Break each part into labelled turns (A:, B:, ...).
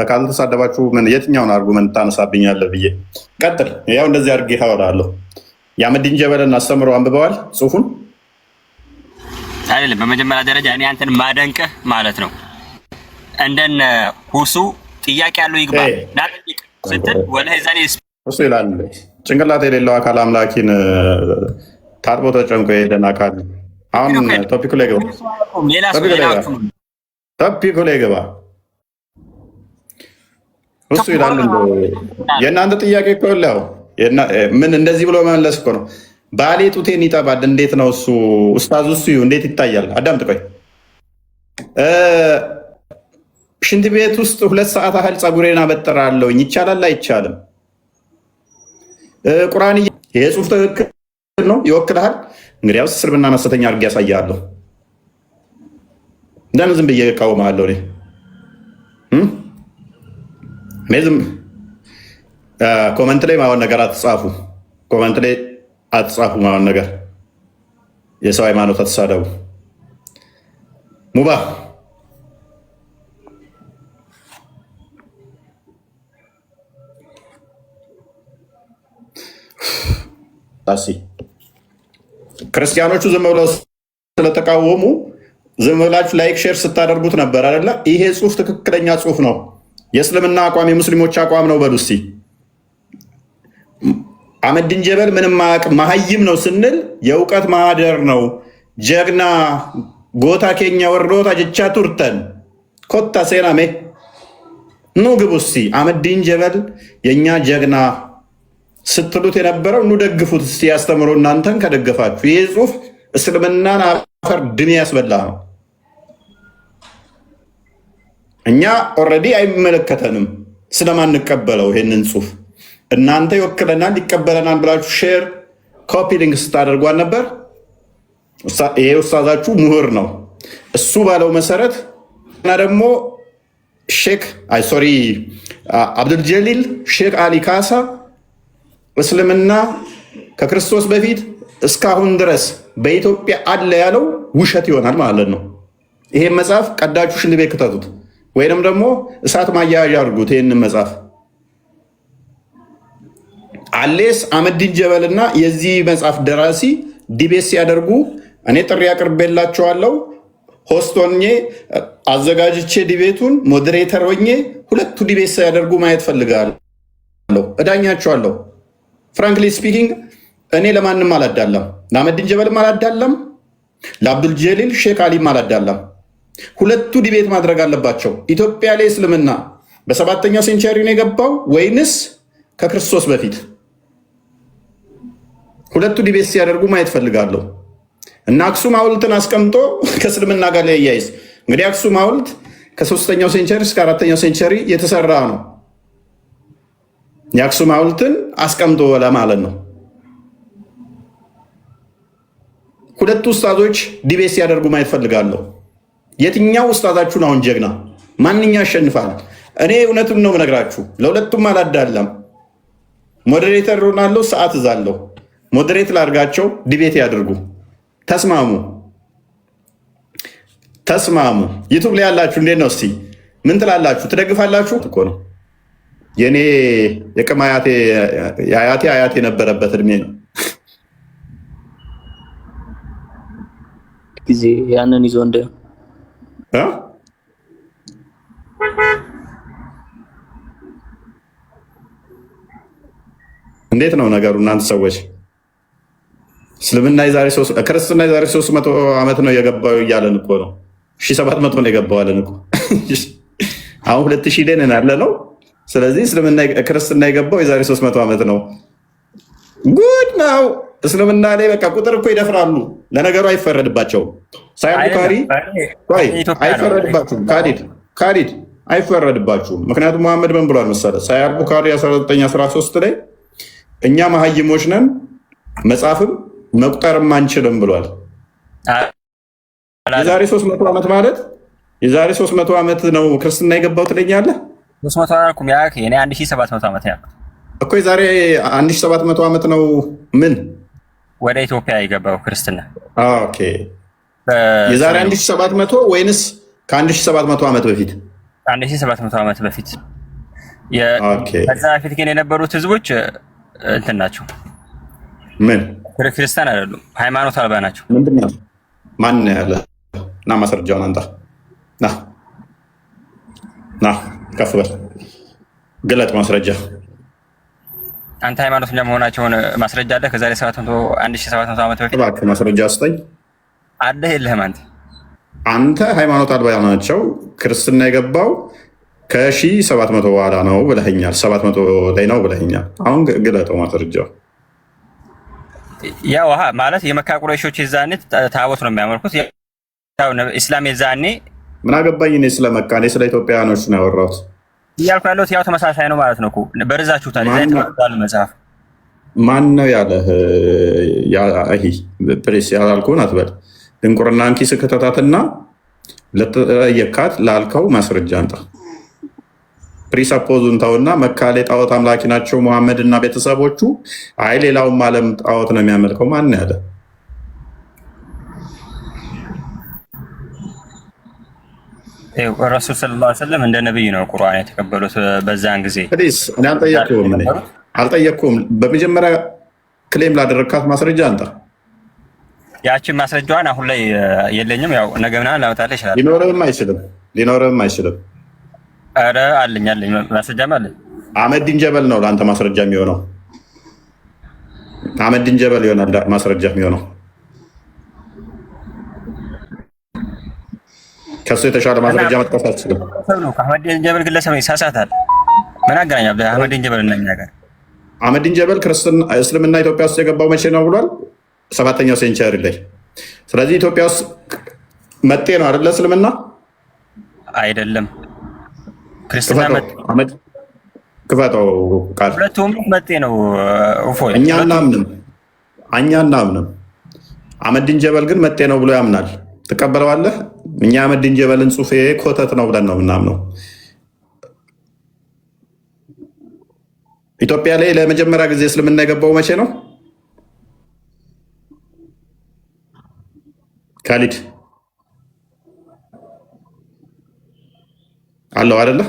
A: ካልተሳደባችሁ ምን የትኛውን አርጉመንት ታነሳብኛለህ ብዬ ቀጥል። ያው እንደዚህ አድርጌ ታወራለሁ። የአህመዲን ጀበልን አስተምረው አንብበዋል ጽሁፉን
B: አይደለም። በመጀመሪያ ደረጃ እኔ አንተን ማደንቅህ ማለት ነው እንደነ ሁሱ ጥያቄ ያለው ይግባ ናጥቅ ስትል ወላሂ ዛኔ
A: እሱ ይላል ጭንቅላት የሌለው አካል አምላኪን ታጥቦ ተጨንቆ የሄደን አካል። አሁን ቶፒኩ ላይ ገባ፣ ቶፒኩ ላይ ገባ። እሱ ይላል የእናንተ ጥያቄ እኮ ያው ምን እንደዚህ ብሎ መመለስ እኮ ነው። ባሌ ጡቴን ይጠባል እንዴት ነው እሱ ኡስታዝ እሱ እንዴት ይታያል? አዳምጥ ቆይ። ሽንት ቤት ውስጥ 2 ሰዓት ያህል ፀጉሬን አበጥራለሁኝ ይቻላል አይቻልም? ቁርአን ይሄ ጽሁፍ ትክክል ነው ይወክልሃል? እንግዲያውስ እስልምና ሐሰተኛ አድርጌ ያሳያለሁ። እንደምን ዝም ብዬ እቃወማለሁ እኔ ዝም ኮመንት ላይ ማሆን ነገር አትጻፉ። ኮመንት ላይ አትጻፉ ማሆን ነገር የሰው ሃይማኖት አትሳደቡ። ሙባ ታሲ ክርስቲያኖቹ ዝም ብለው ስለተቃወሙ ዝም ብላችሁ ላይክ ሼር ስታደርጉት ነበር አይደለ? ይሄ ጽሁፍ ትክክለኛ ጽሁፍ ነው። የእስልምና አቋም የሙስሊሞች አቋም ነው በሉ እስቲ። አህመዲን ጀበል ምንም አያውቅም መሀይም ነው ስንል የእውቀት ማህደር ነው ጀግና ጎታ ኬኛ ወርዶታ ጀቻ ቱርተን ኮታ ሴናሜ ኑ ግቡ እስቲ። አህመዲን ጀበል የእኛ ጀግና ስትሉት የነበረው ኑ ደግፉት እስቲ ያስተምሮ። እናንተን ከደገፋችሁ ይህ ጽሁፍ እስልምናን አፈር ድሜ ያስበላ ነው። እኛ ኦልሬዲ አይመለከተንም ስለማንቀበለው ይሄንን ጽሁፍ። እናንተ ይወክለናል ይቀበለናል ብላችሁ ሼር ኮፒ ሊንክ ስታደርጓል ነበር። ይሄ ኡስታዛችሁ ምሁር ነው እሱ ባለው መሰረት እና ደግሞ ሼክ አብዱልጀሊል ሼክ አሊ ካሳ እስልምና ከክርስቶስ በፊት እስካሁን ድረስ በኢትዮጵያ አለ ያለው ውሸት ይሆናል ማለት ነው። ይሄን መጽሐፍ ቀዳችሁ ሽንት ቤት ክተቱት፣ ወይንም ደግሞ እሳት ማያያዣ አድርጉት። ይህንን መጽሐፍ አሌስ አህመዲን ጀበልና የዚህ መጽሐፍ ደራሲ ዲቤት ሲያደርጉ እኔ ጥሪ አቅርቤላቸዋለሁ። ሆስት ሆኜ አዘጋጅቼ ዲቤቱን ሞዴሬተር ሆኜ ሁለቱ ዲቤት ሲያደርጉ ማየት ፈልጋለሁ። እዳኛቸዋለሁ። ፍራንክሊ ስፒኪንግ እኔ ለማንም አላዳለም፣ ለአህመዲን ጀበልም አላዳለም፣ ለአብዱልጀሊል ሼክ አሊም አላዳለም። ሁለቱ ዲቤት ማድረግ አለባቸው። ኢትዮጵያ ላይ እስልምና በ7ኛው ሴንቸሪ ነው የገባው ወይንስ ከክርስቶስ በፊት? ሁለቱ ዲቤት ሲያደርጉ ማየት ፈልጋለሁ። እና አክሱም ሐውልትን አስቀምጦ ከእስልምና ጋር ላይ ያያይዝ። እንግዲህ አክሱም ሐውልት ከ3ኛው ሴንቸሪ እስከ 4ኛው ሴንቸሪ የተሰራ ነው። የአክሱም ሐውልትን አስቀምጦ ለማለት ነው። ሁለቱ ኡስታዞች ዲቤት ሲያደርጉ ማየት ፈልጋለሁ። የትኛው ኡስታዛችሁን አሁን ጀግና? ማንኛው ያሸንፋል? እኔ እውነቱን ነው የምነግራችሁ። ለሁለቱም አላዳለም። ሞዴሬተር ሆናለሁ፣ ሰዓት እዛለሁ። ሞዴሬት ላድርጋቸው፣ ዲቤት ያድርጉ። ተስማሙ። ዩቱብ ላይ ያላችሁ እንዴት ነው? እስቲ ምን ትላላችሁ? ትደግፋላችሁ እኮ ነው። የኔ የቅም አያቴ አያቴ የነበረበት እድሜ ነው
C: ጊዜ ያንን ይዞ እንደ
A: እንዴት ነው ነገሩ? እናንተ ሰዎች እስልምና ክርስትና የዛሬ 300 ዓመት ነው የገባው እያለን እኮ ነው። 1700 ነው የገባው አለን እኮ። አሁን 2000 ላይ ነን ያለ ነው። ስለዚህ ክርስትና የገባው የዛሬ 300 ዓመት ነው። ጉድ ነው። እስልምና ላይ በቃ ቁጥር እኮ ይደፍራሉ። ለነገሩ አይፈረድባቸውም። ሳሂህ ቡኻሪ አይፈረድባችሁም። ካዲድ አይፈረድባችሁም። ምክንያቱም መሐመድ ምን ብሏል መሰለህ? ሳሂህ ቡኻሪ 1913 ላይ እኛ መሀይሞች ነን መጽሐፍም መቁጠርም አንችልም ብሏል። የዛሬ 300 ዓመት ማለት የዛሬ 300 ዓመት ነው ክርስትና የገባው ትለኛለህ?
B: 300 አልኩም ያ እኔ 1700 ዓመት ያልኩት
A: እኮ የዛሬ 1700 ዓመት ነው። ምን
B: ወደ ኢትዮጵያ የገባው ክርስትና?
A: ኦኬ የዛሬ 1700 ወይንስ ከ1700 ዓመት በፊት?
B: 1700 ዓመት በፊት
A: ኦኬ።
B: ከዛ በፊት ግን የነበሩት ህዝቦች እንትን ናቸው።
A: ምን
B: ክርስቲያን አይደሉም፣ ሃይማኖት አልባ ናቸው።
A: ምንድን ነው? ማን ያለ? ና ማስረጃውን አንጣ። ና ከፍ በል ግለጥ ማስረጃ።
B: አንተ ሃይማኖተኛ መሆናቸውን ማስረጃ አለ? ከዛሬ 1700 ዓመት በፊት
A: እባክህ ማስረጃ ስጠኝ።
B: አለ የለህም?
A: አንተ ሃይማኖት አልባ ናቸው ክርስትና የገባው ከ1700 በኋላ ነው ብለኸኛል። 700 ላይ ነው ብለኸኛል። አሁን ግለጠው ማስረጃው።
B: ያው ማለት የመካ ቁረይሾች የዛኔ ታቦት ነው የሚያመልኩት። ያው ኢስላም የዛኔ
A: ምን አገባኝ እኔ ስለ መካ፣ እኔ ስለ ኢትዮጵያውያኖች ነው ያወራሁት
B: እያልኩ ያለሁት። ያው ተመሳሳይ ነው ማለት ነው እኮ በርዛችሁታል። ዛ ተመሳሳይ መጽሐፍ
A: ማን ነው ያለህ? ፕሬስ ያላልኩህን አትበል። ድንቁርናን ኪስ ከተታትና ለተጠየካት ላልከው ማስረጃ አንጣ። ፕሪሰፖዙን ተውና መካ ላይ ጣዖት አምላኪ ናቸው ሙሐመድ እና ቤተሰቦቹ። አይ ሌላውም ዓለም ጣዖት ነው የሚያመልከው። ማን ያለ?
B: ረሱል ሰለላሁ ዐለይሂ ወሰለም እንደ ነብይ ነው ቁርአን የተቀበሉት በዛን ጊዜ።
A: እኔ አልጠየቅኩም። በመጀመሪያ ክሌም ላደረግካት ማስረጃ አንጣ።
B: ያችን ማስረጃዋን አሁን ላይ የለኝም። ያው ነገ ምናምን ላመጣልህ ይችላል።
A: ሊኖርህም አይችልም።
B: ኧረ አለኝ ማስረጃም አለኝ።
A: አህመዲን ጀበል ነው ለአንተ ማስረጃ የሚሆነው። አህመዲን ጀበል ይሆናል ማስረጃ የሚሆነው። ከሱ የተሻለ ማስረጃ መጥቀስ አትችልም።
B: አህመዲን ጀበል ግለሰብ ይሳሳታል። ምን አገናኛ አህመዲን ጀበል እና እኛ ጋር?
A: አህመዲን ጀበል እስልምና ኢትዮጵያ ውስጥ የገባው መቼ ነው ብሏል? 7ኛው ሴንቸሪ ላይ። ስለዚህ ኢትዮጵያ ውስጥ መጤ ነው አይደለ? እስልምና አይደለም።
B: ክርስትና
A: ክፈተው ቃል።
B: ሁለቱም መጤ ነው።
A: እኛ እናምንም። አህመዲን ጀበል ግን መጤ ነው ብሎ ያምናል። ትቀበለዋለህ? እኛ አህመዲን ጀበልን ጽሑፍ ኮተት ነው ብለን ነው ምናምነው። ኢትዮጵያ ላይ ለመጀመሪያ ጊዜ እስልምና የገባው መቼ ነው? ካሊድ አለው አይደለ?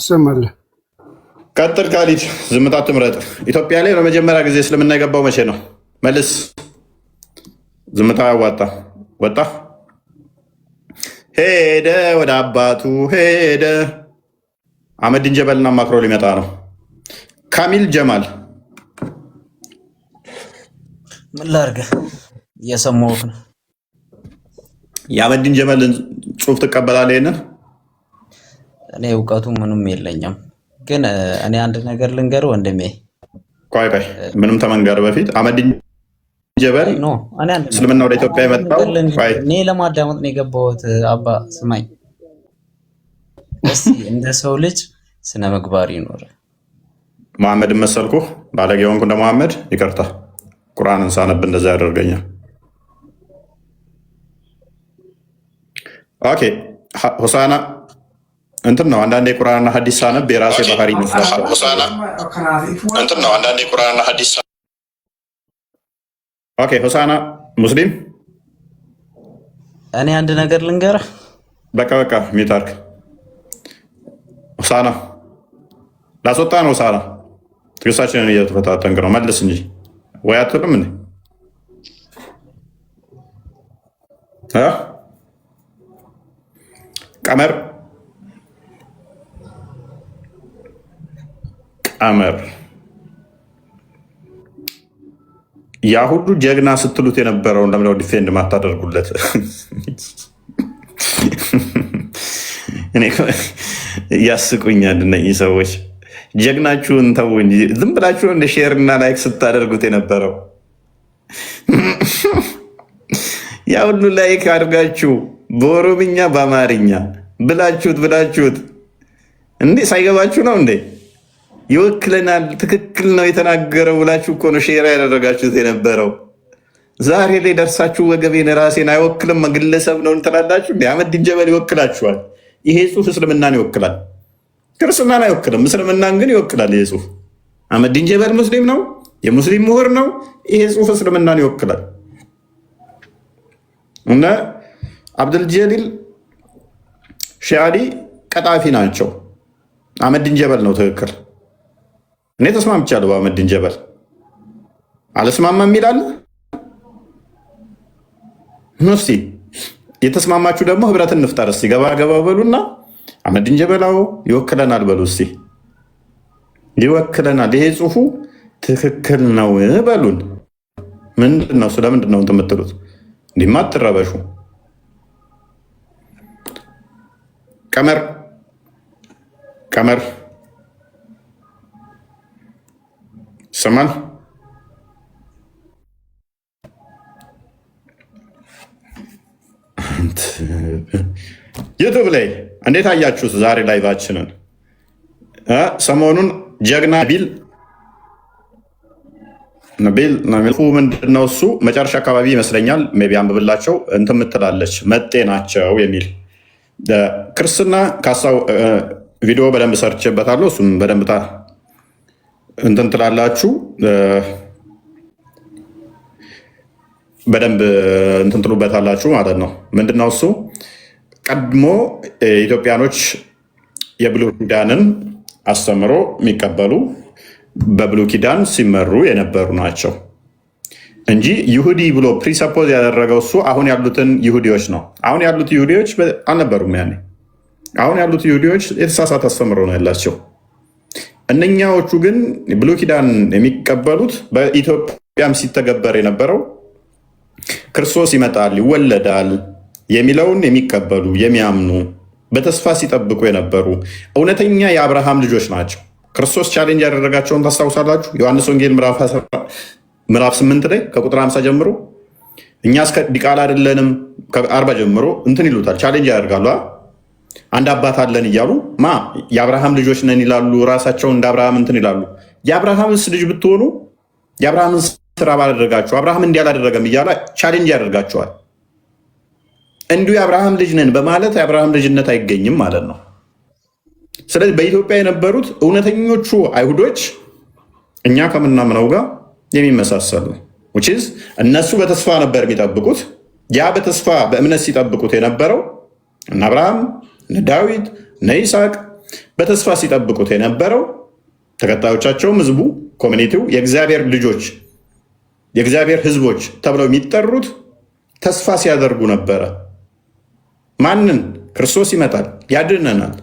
C: ሰማለ።
A: ቀጥል ካሊድ፣ ዝምታ ትምረጥ። ኢትዮጵያ ላይ ለመጀመሪያ ጊዜ እስልምና የገባው መቼ ነው? መልስ። ዝምታ ያዋጣ። ወጣ ሄደ፣ ወደ አባቱ ሄደ። አህመዲን ጀበልና ማክሮ ሊመጣ ነው። ካሚል ጀማል
D: ምን ላድርግ? እየሰማሁህ ነው።
A: የአህመዲን ጀበልን ጽሑፍ ትቀበላለህ? ይሄንን
D: እኔ እውቀቱ ምንም የለኝም፣ ግን እኔ አንድ ነገር ልንገርህ ወንድሜ።
A: ቆይ ምንም ተመንገር በፊት አህመዲን ጀበል እስልምና ወደ ኢትዮጵያ የመጣው
D: እኔ ለማዳመጥ ነው የገባሁት። አባ ስማኝ እስቲ፣ እንደ ሰው ልጅ ስነ ምግባር ይኖር።
A: መሐመድን መሰልኩህ? ባለጌ ሆንኩ እንደ መሐመድ? ይቅርታ፣ ቁርአንን ሳነብ እንደዛ ያደርገኛል። ኦኬ ሆሳና እንትን ነው። አንዳንዴ ቁርአንና ሐዲስ ሳነብ የራሴ ባህሪ ይመስላል። እንትን ነው። አንዳንዴ ቁርአንና ሐዲስ ኦኬ ሆሳና ሙስሊም።
D: እኔ አንድ ነገር ልንገርህ።
A: በቃ ሚታርክ ሆሳና ላስወጣ ነው። ሆሳና ትግስታችንን እየተፈታተንክ ነው። መልስ እንጂ ወይ አትልም እንዴ? ቀመር ያ ሁሉ ጀግና ስትሉት የነበረውን ለምነው ዲፌንድ ማታደርጉለት? ያስቁኛል እነዚህ ሰዎች። ጀግናችሁን ተው እንጂ ዝም ብላችሁ እንደ ሼር እና ላይክ ስታደርጉት የነበረው ያ ሁሉ ላይክ አድርጋችሁ በኦሮምኛ በአማርኛ ብላችሁት እንዴ ሳይገባችሁ ነው እንዴ? ይወክለናል፣ ትክክል ነው የተናገረው ብላችሁ እኮ ነው ሼር ያደረጋችሁት የነበረው። ዛሬ ላይ ደርሳችሁ ወገቤን ራሴን አይወክልም ግለሰብ ነው ትላላችሁ። አህመዲን ጀበል ይወክላችኋል። ይሄ ጽሑፍ እስልምናን ይወክላል፣ ክርስትናን አይወክልም። እስልምናን ግን ይወክላል። ይሄ ጽሑፍ አህመዲን ጀበል ሙስሊም ነው፣ የሙስሊም ምሁር ነው። ይሄ ጽሑፍ እስልምናን ይወክላል። እና አብዱልጀሊል ሺዓዲ ቀጣፊ ናቸው። አህመዲን ጀበል ነው ትክክል። እኔ ተስማምቻለሁ በአህመዲን ጀበል። አልስማማም ይላል። እስቲ የተስማማችሁ ደግሞ ህብረትን እንፍጠር። እስቲ ገባ ገባ በሉና አህመዲን ጀበላው ይወክለናል በሉ። እስቲ ይወክለናል፣ ይሄ ጽሁፉ ትክክል ነው በሉን። ምንድን ነው ስለምንድን ነው የምትሉት? እንዲህማ አትረበሹ። ቀመር ይሰማል? ዩቱብ ላይ እንዴት አያችሁት? ዛሬ ላይቫችንን ሰሞኑን ጀግና ቢል ምንድነው እሱ መጨረሻ አካባቢ ይመስለኛል ሜይ ቢ አንብብላቸው እንትን ምትላለች መጤ ናቸው የሚል ክርስትና ካሳው ቪዲዮ በደንብ ሰርችበታለሁ። እሱም በደንብ እንትን ትላላችሁ፣ በደንብ እንትን ትሉበታላችሁ ማለት ነው። ምንድነው እሱ ቀድሞ ኢትዮጵያኖች የብሉይ ኪዳንን አስተምሮ የሚቀበሉ በብሉይ ኪዳን ሲመሩ የነበሩ ናቸው እንጂ ይሁዲ ብሎ ፕሪሰፖዝ ያደረገው እሱ አሁን ያሉትን ይሁዲዎች ነው። አሁን ያሉት ይሁዲዎች አልነበሩም ያኔ። አሁን ያሉት ይሁዲዎች የተሳሳተ አስተምሮ ነው ያላቸው። እነኛዎቹ ግን ብሉይ ኪዳን የሚቀበሉት በኢትዮጵያም ሲተገበር የነበረው ክርስቶስ ይመጣል ይወለዳል የሚለውን የሚቀበሉ የሚያምኑ በተስፋ ሲጠብቁ የነበሩ እውነተኛ የአብርሃም ልጆች ናቸው። ክርስቶስ ቻሌንጅ ያደረጋቸውን ታስታውሳላችሁ? ዮሐንስ ወንጌል ምዕራፍ 8 ላይ ከቁጥር 50 ጀምሮ እኛ እስከ ዲቃላ አይደለንም ከ40 ጀምሮ እንትን ይሉታል፣ ቻሌንጅ ያደርጋሉ። አንድ አባት አለን እያሉ የአብርሃም ልጆች ነን ይላሉ። ራሳቸውን እንደ አብርሃም እንትን ይላሉ። የአብርሃምስ ልጅ ብትሆኑ የአብርሃምን ስራ ባላደረጋችሁ አብርሃም እንዲህ አላደረገም እያለ ቻሌንጅ ያደርጋቸዋል። እንዲሁ የአብርሃም ልጅ ነን በማለት የአብርሃም ልጅነት አይገኝም ማለት ነው። ስለዚህ በኢትዮጵያ የነበሩት እውነተኞቹ አይሁዶች እኛ ከምናምነው ጋር የሚመሳሰሉ እነሱ በተስፋ ነበር የሚጠብቁት። ያ በተስፋ በእምነት ሲጠብቁት የነበረው እነ አብርሃም፣ እነ ዳዊት፣ እነ ይስሐቅ በተስፋ ሲጠብቁት የነበረው ተከታዮቻቸውም ህዝቡ፣ ኮሚኒቲው የእግዚአብሔር ልጆች የእግዚአብሔር ህዝቦች ተብለው የሚጠሩት ተስፋ ሲያደርጉ ነበረ። ማንን? ክርስቶስ ይመጣል ያድነናል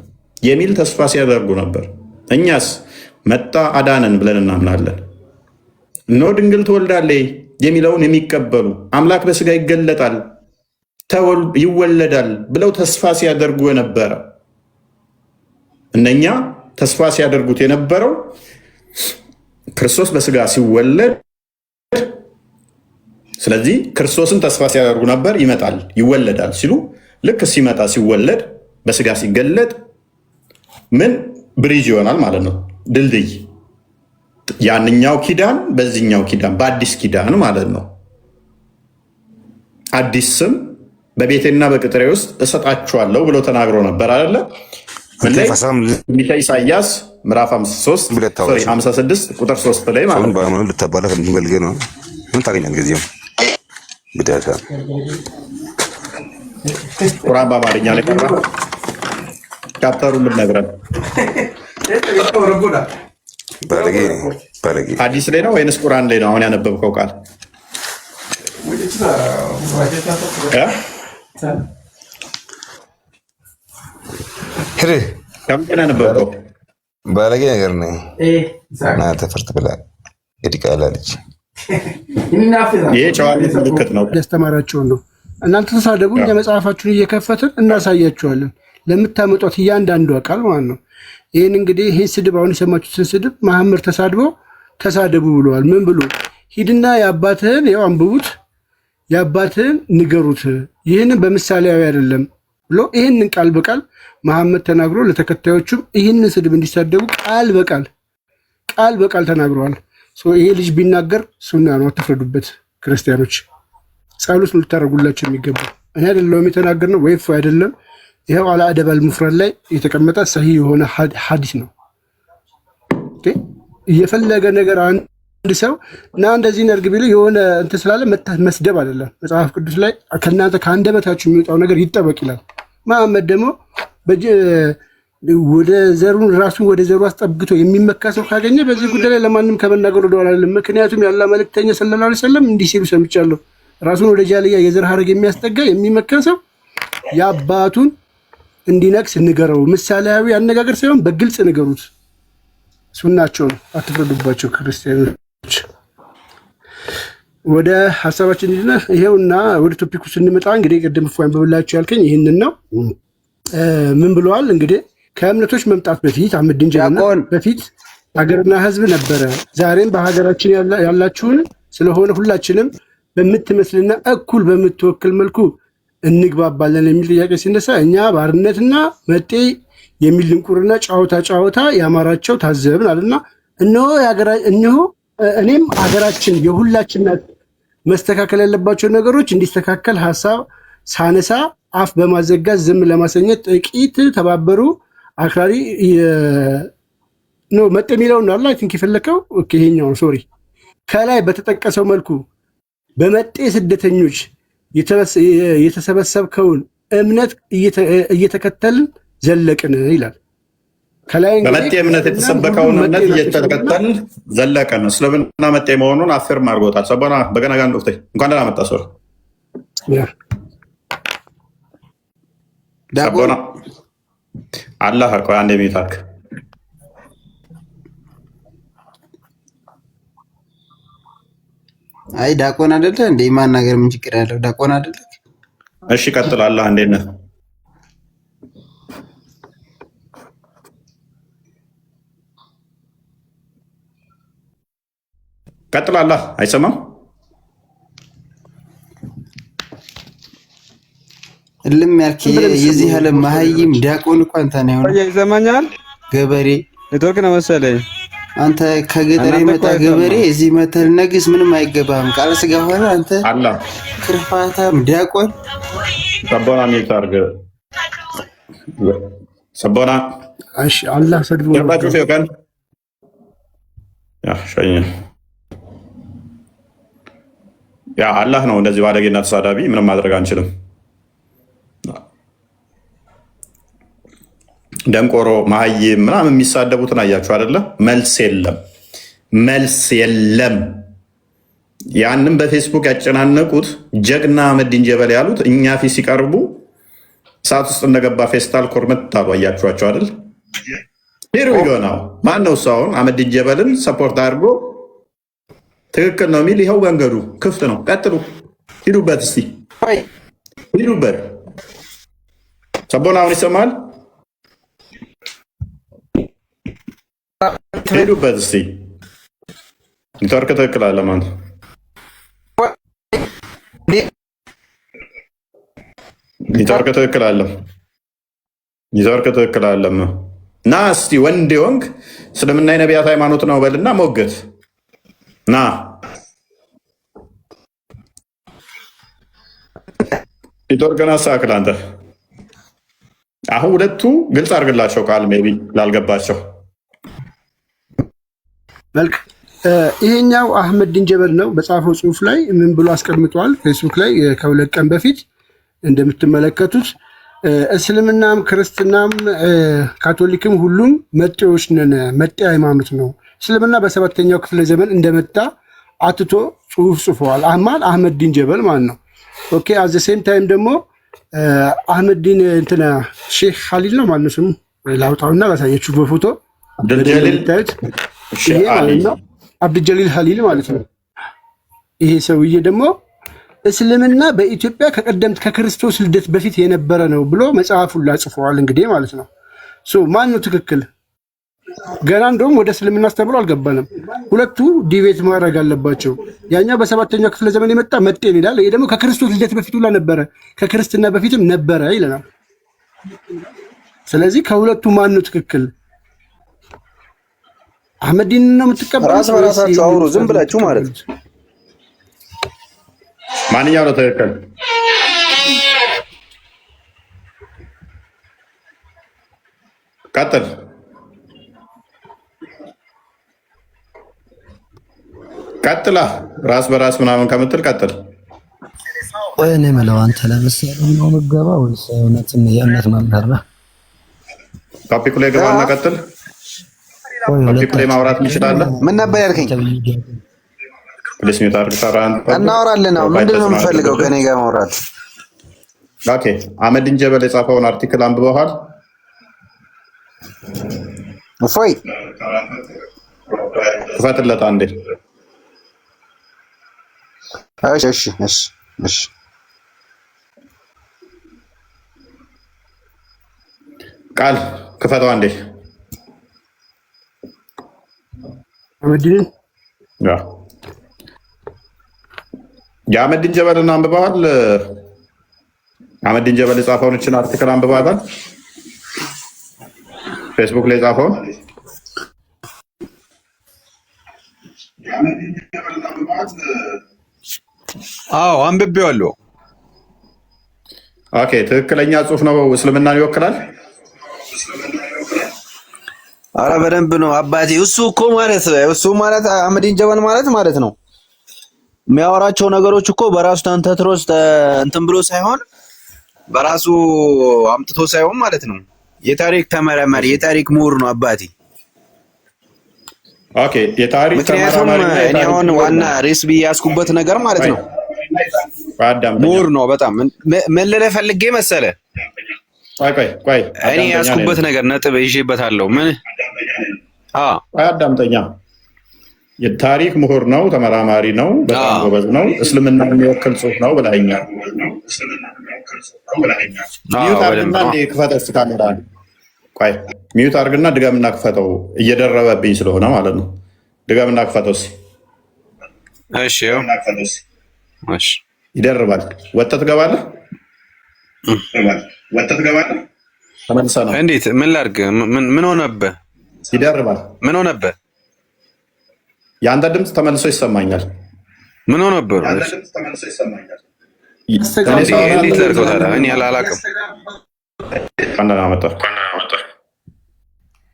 A: የሚል ተስፋ ሲያደርጉ ነበር። እኛስ መጣ አዳነን ብለን እናምናለን። እነሆ ድንግል ትወልዳለች የሚለውን የሚቀበሉ አምላክ በስጋ ይገለጣል ይወለዳል ብለው ተስፋ ሲያደርጉ የነበረ እነኛ ተስፋ ሲያደርጉት የነበረው ክርስቶስ በስጋ ሲወለድ፣ ስለዚህ ክርስቶስን ተስፋ ሲያደርጉ ነበር። ይመጣል ይወለዳል ሲሉ ልክ ሲመጣ ሲወለድ በስጋ ሲገለጥ ምን ብሪጅ ይሆናል ማለት ነው፣ ድልድይ። ያንኛው ኪዳን በዚህኛው ኪዳን በአዲስ ኪዳን ማለት ነው። አዲስ ስም በቤቴና በቅጥሬ ውስጥ እሰጣችኋለሁ ብሎ ተናግሮ ነበር አይደለ? ትንቢተ ኢሳያስ ምዕራፍ 56 ቁጥር 3 ላይ ማለት ነው።
C: ልታባላ ከሚገልገል ነው ምን ታገኛል? ጊዜው ብዳታ
A: ቁርአን በአማርኛ ላይ ቀራ ቻፕተሩን ልነግረን። ሐዲስ ላይ ነው ወይንስ ቁርአን ላይ ነው አሁን ያነበብከው ቃል? ከምንድን ያነበብከው?
C: ባለጌ ነገር ነው ና ተፈርት ብላ የዲቃላ ልጅ
A: ይሄ ጨዋነት ምልክት ነው።
E: ያስተማራቸውን ነው። እናንተ ተሳደቡ፣ እኛ መጽሐፋችሁን እየከፈትን እናሳያችኋለን። ለምታመጧት እያንዳንዷ ቃል ማለት ነው። ይህን እንግዲህ ይህን ስድብ አሁን የሰማችሁትን ስድብ መሐመድ ተሳድበው ተሳደቡ ብለዋል። ምን ብሎ? ሂድና የአባትህን ያው አንብቡት፣ የአባትህን ንገሩት፣ ይህንን በምሳሌያዊ አይደለም ብሎ ይህንን ቃል በቃል መሐመድ ተናግሮ ለተከታዮቹም ይህንን ስድብ እንዲሳደቡ ቃል በቃል ተናግረዋል። ይሄ ልጅ ቢናገር ሱና ነው፣ አትፍረዱበት ክርስቲያኖች። ጸሎት ነው ልታደርጉላቸው የሚገባ። እኔ አይደለሁም የተናገርነው ወይፍ አይደለም። ይኸው አላ አደባል ሙፍረድ ላይ የተቀመጠ ሰሂህ የሆነ ሐዲስ ነው። እየፈለገ ነገር አንተ ሰው እና እንደዚህ ነርግ ቢሉ የሆነ እንትን ስላለ መስደብ አይደለም። መጽሐፍ ቅዱስ ላይ ከእናንተ ከአንደበታችሁ የሚወጣው ነገር ይጠበቅ ይላል። መሐመድ ደግሞ ወደ ዘሩን ራሱን ወደ ዘሩ አስጠብቶ የሚመካ ሰው ካገኘ በዚህ ጉዳይ ላይ ለማንም ከመናገር ወደኋላ አይደለም። ምክንያቱም ያላ መልእክተኛ ሰለላሁ ዐለይሂ ወሰለም እንዲህ ሲሉ ሰምቻለሁ። ራሱን ወደ ጃልያ የዘር ሐረግ የሚያስጠጋ የሚመካ ሰው የአባቱን እንዲነክስ ንገረው። ምሳሌያዊ አነጋገር ሳይሆን በግልጽ ንገሩት። ሱናቸው ነው፣ አትፍረዱባቸው ክርስቲያኖች። ወደ ሀሳባችን ሄድና ይሄውና ወደ ቶፒኩ ስንመጣ እንግዲህ ቅድም ፏን በብላችሁ ያልከኝ ይህንን ነው። ምን ብለዋል እንግዲህ ከእምነቶች መምጣት በፊት አህመዲን ጀበልና በፊት ሀገርና ህዝብ ነበረ። ዛሬም በሀገራችን ያላችሁን ስለሆነ ሁላችንም በምትመስልና እኩል በምትወክል መልኩ እንግባባለን የሚል ጥያቄ ሲነሳ እኛ ባርነትና መጤ የሚል ድንቁርና ጫወታ ያማራቸው ታዘብን አለና እነሆ እኔም ሀገራችን የሁላችን መስተካከል ያለባቸው ነገሮች እንዲስተካከል ሀሳብ ሳነሳ አፍ በማዘጋት ዝም ለማሰኘት ጥቂት ተባበሩ። አክራሪ ነው መጤ የሚለው ነው አላ ቲንክ የፈለከው ይሄኛው ነው። ሶሪ ከላይ በተጠቀሰው መልኩ በመጤ ስደተኞች የተሰበሰብከውን እምነት እየተከተልን ዘለቅን ይላል። ከላይ
A: በመጤ እምነት የተሰበከውን እምነት እየተከተልን ዘለቅን እስልምና መጤ መሆኑን አፍርም አድርጎታል። ሰቦና በገና ጋር እንደፍተኝ እንኳን ደህና መጣ ሰው ሰቦና አላህ ቆይ አንዴ ሚታክ
F: አይ ዳቆን አይደለ እንዴ? ማናገር ምን ችግር ያለው? ዳቆን አይደለ?
A: እሺ ቀጥል። አላህ እንዴት ነህ? ቀጥል። አላህ አይሰማም?
F: እልም ያልክ የዚህ ዓለም መሀይም ዲያቆን እኮ አንተ ነህ። ሆነ
G: ይሰማኛል።
F: ገበሬ
G: ኔትወርክ ነው መሰለኝ።
F: አንተ ከገጠር የመጣ ገበሬ እዚህ መተል ነግስ ምንም አይገባም። ቃል ስጋ ሆነ አንተ
A: አላህ
F: ክርፋታም ዲያቆን
A: ሰቦና ሚታርገ ሰቦና
E: እሺ አላህ ሰድቦ
A: ያባችሁ ሲወቀን ያ ሸኝ ያ አላህ ነው እንደዚህ ባለጌና ተሳዳቢ ምንም ማድረግ አንችልም። ደንቆሮ መሀይም ምናምን የሚሳደቡትን አያችሁ አይደለ? መልስ የለም። ያንም በፌስቡክ ያጨናነቁት ጀግና አህመዲን ጀበል ያሉት እኛ ፊት ሲቀርቡ ሰዓት ውስጥ እንደገባ ፌስታል ኮርመት አሉ። አያችኋቸው አይደል? ሄሮ ይሆናው ማን ነው ሰው አሁን አህመዲን ጀበልን ሰፖርት አድርጎ ትክክል ነው የሚል ይኸው መንገዱ ክፍት ነው። ቀጥሉ፣ ሂዱበት፣ እስቲ ሂዱበት። ሰቦና አሁን ይሰማል? ሄዱበት እስቲ። ኔትወርክ ትክክል አለ ማለት ኔትወርክ ትክክል አለ። ኔትወርክ ትክክል አለ እና እስቲ ወንድ ወንግ እስልምና የነቢያት ሃይማኖት ነው በልና ሞገት ና ኔትወርክን አስተካክል አንተ። አሁን ሁለቱ ግልጽ አድርግላቸው ቃል ሜቢ ላልገባቸው
E: መልክ ይሄኛው አህመዲን ጀበል ነው። በጻፈው ጽሁፍ ላይ ምን ብሎ አስቀምጧል? ፌስቡክ ላይ ከሁለት ቀን በፊት እንደምትመለከቱት እስልምናም ክርስትናም ካቶሊክም ሁሉም መጤዎች ነን፣ መጤ ሃይማኖት ነው። እስልምና በሰባተኛው ክፍለ ዘመን እንደመጣ አትቶ ጽሁፍ ጽፏል። አህመዲን ጀበል ማለት ነው። ኦኬ አዘ ሴም ታይም ደግሞ አህመዲን እንትና ሼክ ኻሊል ነው ማለት ነው ስሙ። ላውጣውና ላሳያችሁ በፎቶ ታዩት። ይሄ ማለት ነው አብዱልጀሊል ኻሊል ማለት ነው። ይሄ ሰውዬ ደግሞ እስልምና በኢትዮጵያ ከቀደምት ከክርስቶስ ልደት በፊት የነበረ ነው ብሎ መጽሐፉን ላጽፈዋል እንግዲህ ማለት ነው። ማን ነው ትክክል? ገና እንደውም ወደ እስልምና አስተምሮ አልገባንም። ሁለቱ ዲቤት ማድረግ አለባቸው። ያኛው በሰባተኛው ክፍለ ዘመን የመጣ መጤን ይላል። ይሄ ደግሞ ከክርስቶስ ልደት በፊት ሁላ ነበረ፣ ከክርስትና በፊትም ነበረ ይለናል። ስለዚህ ከሁለቱ ማን ነው ትክክል? አህመዲን ነው የምትቀበሉት?
G: ራስ በራሳችሁ አውሩ ዝም ብላችሁ ማለት ነው።
A: ማንኛው ነው ትክክል? ቀጥል። ቀጥላ ራስ በራስ ምናምን ከምትል ቀጥል።
H: ወይ እኔ የምለው አንተ ለምሳሌ ነው ምገባ ወይስ እውነትም የእምነት መምህር ነህ?
A: ቶፒኩ ላይ ገባና ቀጥል። ቶፒኩ ላይ ማውራት እንችላለን።
F: ምን ነበር ያልከኝ?
A: ፕሊስ ሚውት አድርግ።
F: እናወራለን። አሁን ምንድን ነው የምፈልገው ከኔ ጋር ማውራት?
A: ኦኬ አህመዲን ጀበል የጻፈውን አርቲክል አንብበዋል?
F: እፎይ
A: ክፈትለት አንዴ።
F: እሺ
A: ቃል ክፈተው አንዴ።
E: አህመዲን
A: የአህመዲን ጀበልን አንብበዋል? አህመዲን ጀበል የጻፈውን አርቲክል አንብበዋል? ፌስቡክ ላይ ጻፈውን?
G: አዎ አንብቤዋለሁ።
A: ኦኬ ትክክለኛ ጽሁፍ ነው? እስልምናን ይወክላል?
F: አረ በደንብ ነው አባቴ። እሱ ማለት አህመዲን ጀበል ማለት ነው የሚያወራቸው ነገሮች እኮ በራሱ ተንተትሮስ እንትን ብሎ ሳይሆን በራሱ አምጥቶ ሳይሆን ማለት ነው የታሪክ ተመራማሪ የታሪክ ምሁር ነው አባቴ።
A: ኦኬ የታሪክ
F: ተመራማሪ እኔ አሁን ዋና ሬስ ብዬ ያስኩበት ነገር ማለት ነው ምሁር ነው በጣም። ምን ልልህ ፈልጌ መሰለህ?
A: ቆይ
F: እኔ ያስኩበት ነገር ነጥብ ይዤበታለሁ። ምን
A: አዳምጠኛ። የታሪክ ምሁር ነው፣ ተመራማሪ ነው፣ በጣም ጎበዝ ነው፣ እስልምና የሚወክል ጽሁፍ ነው ብለኸኛል። ሚዩት አድርግና ክፈተው እስኪ ካሜራ። ቆይ ሚዩት አድርግና ድገምና ክፈተው፣ እየደረበብኝ ስለሆነ ማለት ነው። ድገምና ክፈተው እስኪ። እሺ ይደርባል። ወጥተህ ትገባለህ። ተመልሰህ ነው።
F: እንዴት? ምን ላድርግ? ምን ሆነብህ?
A: ይደርባል።
F: ምን ሆነብህ?
A: የአንተ ድምፅ ተመልሶ ይሰማኛል።
F: ምን ሆነብህ? እንዴት ላድርገው ታዲያ? እኔ አላውቅም።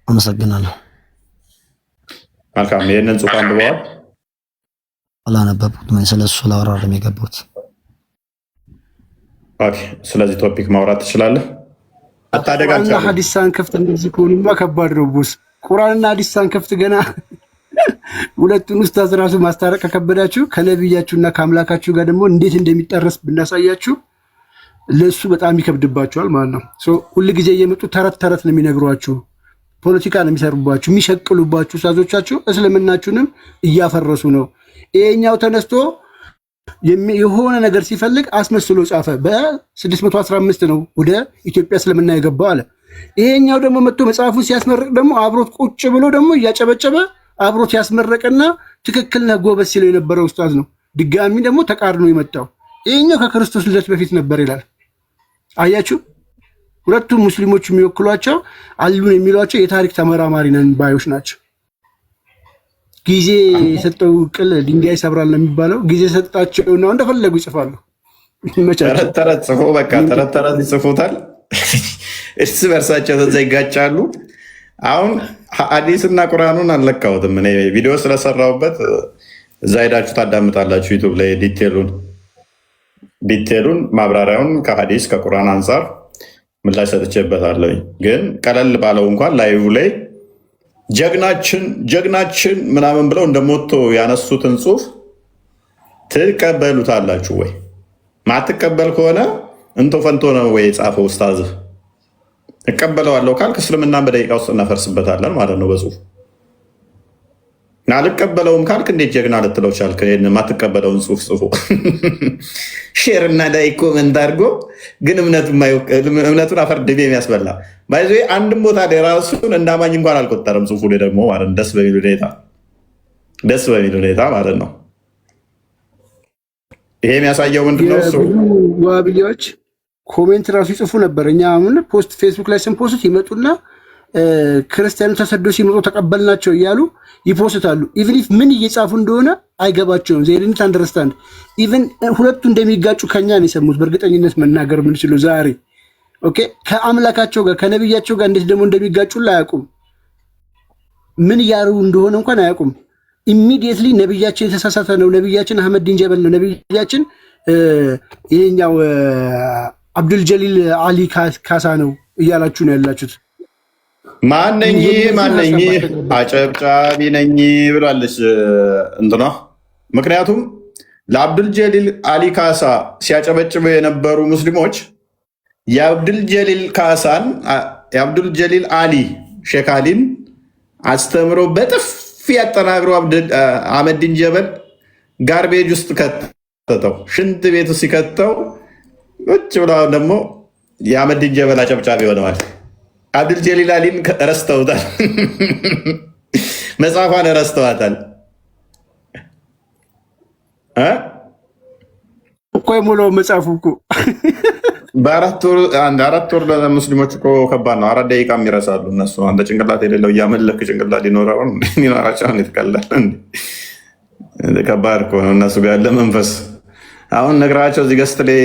H: አመሰግናለሁ።
A: መልካም። ይህንን ጽሑፍ አንብበዋል?
H: አላነበብኩትም። ስለሱ ላወራርም የገባሁት።
A: ኦኬ። ስለዚህ ቶፒክ ማውራት ትችላለህ።
E: ቁርአንና ሐዲስ ሳንከፍት እንደዚህ ከሆኑማ ከባድ ነው ቦስ። ቁርአንና ሐዲስ ሳንከፍት ገና ሁለቱን ኡስታዝ ራሱ ማስታረቅ ከከበዳችሁ ከነብያችሁና ከአምላካችሁ ጋር ደግሞ እንዴት እንደሚጠረስ ብናሳያችሁ ለሱ በጣም ይከብድባችኋል ማለት ነው። ሁል ጊዜ እየመጡ ተረት ነው የሚነግሯችሁ፣ ፖለቲካ ነው የሚሰሩባችሁ፣ የሚሸቅሉባችሁ ኡስታዞቻችሁ እስልምናችሁንም እያፈረሱ ነው። ይሄኛው ተነስቶ የሆነ ነገር ሲፈልግ አስመስሎ ጻፈ። በ615 ነው ወደ ኢትዮጵያ እስልምና የገባው አለ። ይሄኛው ደግሞ መጥቶ መጽሐፉን ሲያስመርቅ ደግሞ አብሮት ቁጭ ብሎ ደግሞ እያጨበጨበ አብሮት ያስመረቀና ትክክል ነህ ጎበዝ ሲለው የነበረው ኡስታዝ ነው። ድጋሚ ደግሞ ተቃርኖ የመጣው ይሄኛው ከክርስቶስ ልደት በፊት ነበር ይላል። አያችሁ፣ ሁለቱም ሙስሊሞች የሚወክሏቸው አሉን የሚሏቸው የታሪክ ተመራማሪ ነን ባዮች ናቸው። ጊዜ የሰጠው ቅል ድንጋይ ይሰብራል ነው የሚባለው። ጊዜ ሰጣቸውና እንደፈለጉ ይጽፋሉ።
A: ተረት ጽፎ በቃ ተረት ይጽፉታል። እርስ በርሳቸው ተዛ ይጋጫሉ። አሁን ሐዲስና ቁርአኑን አልለካሁትም እኔ ቪዲዮ ስለሰራሁበት፣ እዛ ሄዳችሁ ታዳምጣላችሁ ዩቱብ ላይ ዲቴሉን ማብራሪያውን ከሐዲስ ከቁርአን አንጻር ምላሽ ሰጥቼበታለሁ። ግን ቀለል ባለው እንኳን ላይቭ ላይ ጀግናችን ምናምን ብለው እንደሞቶ ያነሱትን ጽሁፍ ትቀበሉታላችሁ ወይ? ማትቀበል ከሆነ እንቶ ፈንቶ ነው ወይ የጻፈው ኡስታዝህ? እቀበለዋለሁ ካልክ እስልምናን በደቂቃ ውስጥ እናፈርስበታለን ማለት ነው በጽሁፍ። አልቀበለውም ካልክ እንዴት ጀግና ልትለው ቻልክ? የማትቀበለውን ጽሁፍ ጽፎ ሼር እና ላይ ኮመንት አድርጎ ግን እምነቱን አፈርድቤ የሚያስበላ ባይዞ አንድም ቦታ ላይ ራሱን እንዳማኝ እንኳን አልቆጠረም ጽሁፉ ላይ ደግሞ ማለት ነው። ደስ በሚል ሁኔታ ማለት ነው። ይሄ የሚያሳየው ምንድነው?
E: ዋብያዎች ኮሜንት ራሱ ይጽፉ ነበር። እኛ አሁን ፖስት ፌስቡክ ላይ ስንፖስት ይመጡና ክርስቲያኑ ተሰዶ ሲመጡ ተቀበልናቸው እያሉ ይፖስታሉ። ኢቭን ኢፍ ምን እየጻፉ እንደሆነ አይገባቸውም። ዜድንት አንደርስታንድ ኢቭን ሁለቱ እንደሚጋጩ ከኛ ነው የሰሙት። በእርግጠኝነት መናገር የምንችለው ዛሬ ኦኬ፣ ከአምላካቸው ጋር ከነብያቸው ጋር እንዴት ደግሞ እንደሚጋጩ አያውቁም። ምን እያሩ እንደሆነ እንኳን አያውቁም። ኢሚዲየትሊ ነብያችን የተሳሳተ ነው፣ ነብያችን አህመድ ዲን ጀበል ነው፣ ነብያችን ይሄኛው አብዱል ጀሊል አሊ ካሳ ነው እያላችሁ ነው ያላችሁት።
A: ማነኝ አጨብጫቢ ነኝ ብላለች እንትኗ። ምክንያቱም ለአብዱል ጀሊል አሊ ካሳ ሲያጨበጭቡ የነበሩ ሙስሊሞች የአብዱል ጀሊል አሊ ሼክ አሊን አስተምሮ በጥፊ ያጠናግሮ አህመድ ዲን ጀበል ጋርቤጅ ውስጥ ከተተው፣ ሽንት ቤቱ ሲከተው ቁጭ ብላ ደግሞ የአህመድ ዲን ጀበል አጨብጫቢ ሆነዋል። አብዱል ጀሊል አሊን ረስተውታል፣ መጽሐፏን ረስተዋታል።
E: እኮ የሞላው መጽሐፉ እኮ
A: በአራት ወር ለሙስሊሞች እኮ ከባድ ነው። 4 ደቂቃ ይረሳሉ እነሱ። አንተ ጭንቅላት የሌለው እያመለክ ጭንቅላት ሊኖራቸውን ይትቀላል። ከባድ እኮ ነው እነሱ ጋር ያለ መንፈስ። አሁን ነግራቸው እዚህ ገስት ላይ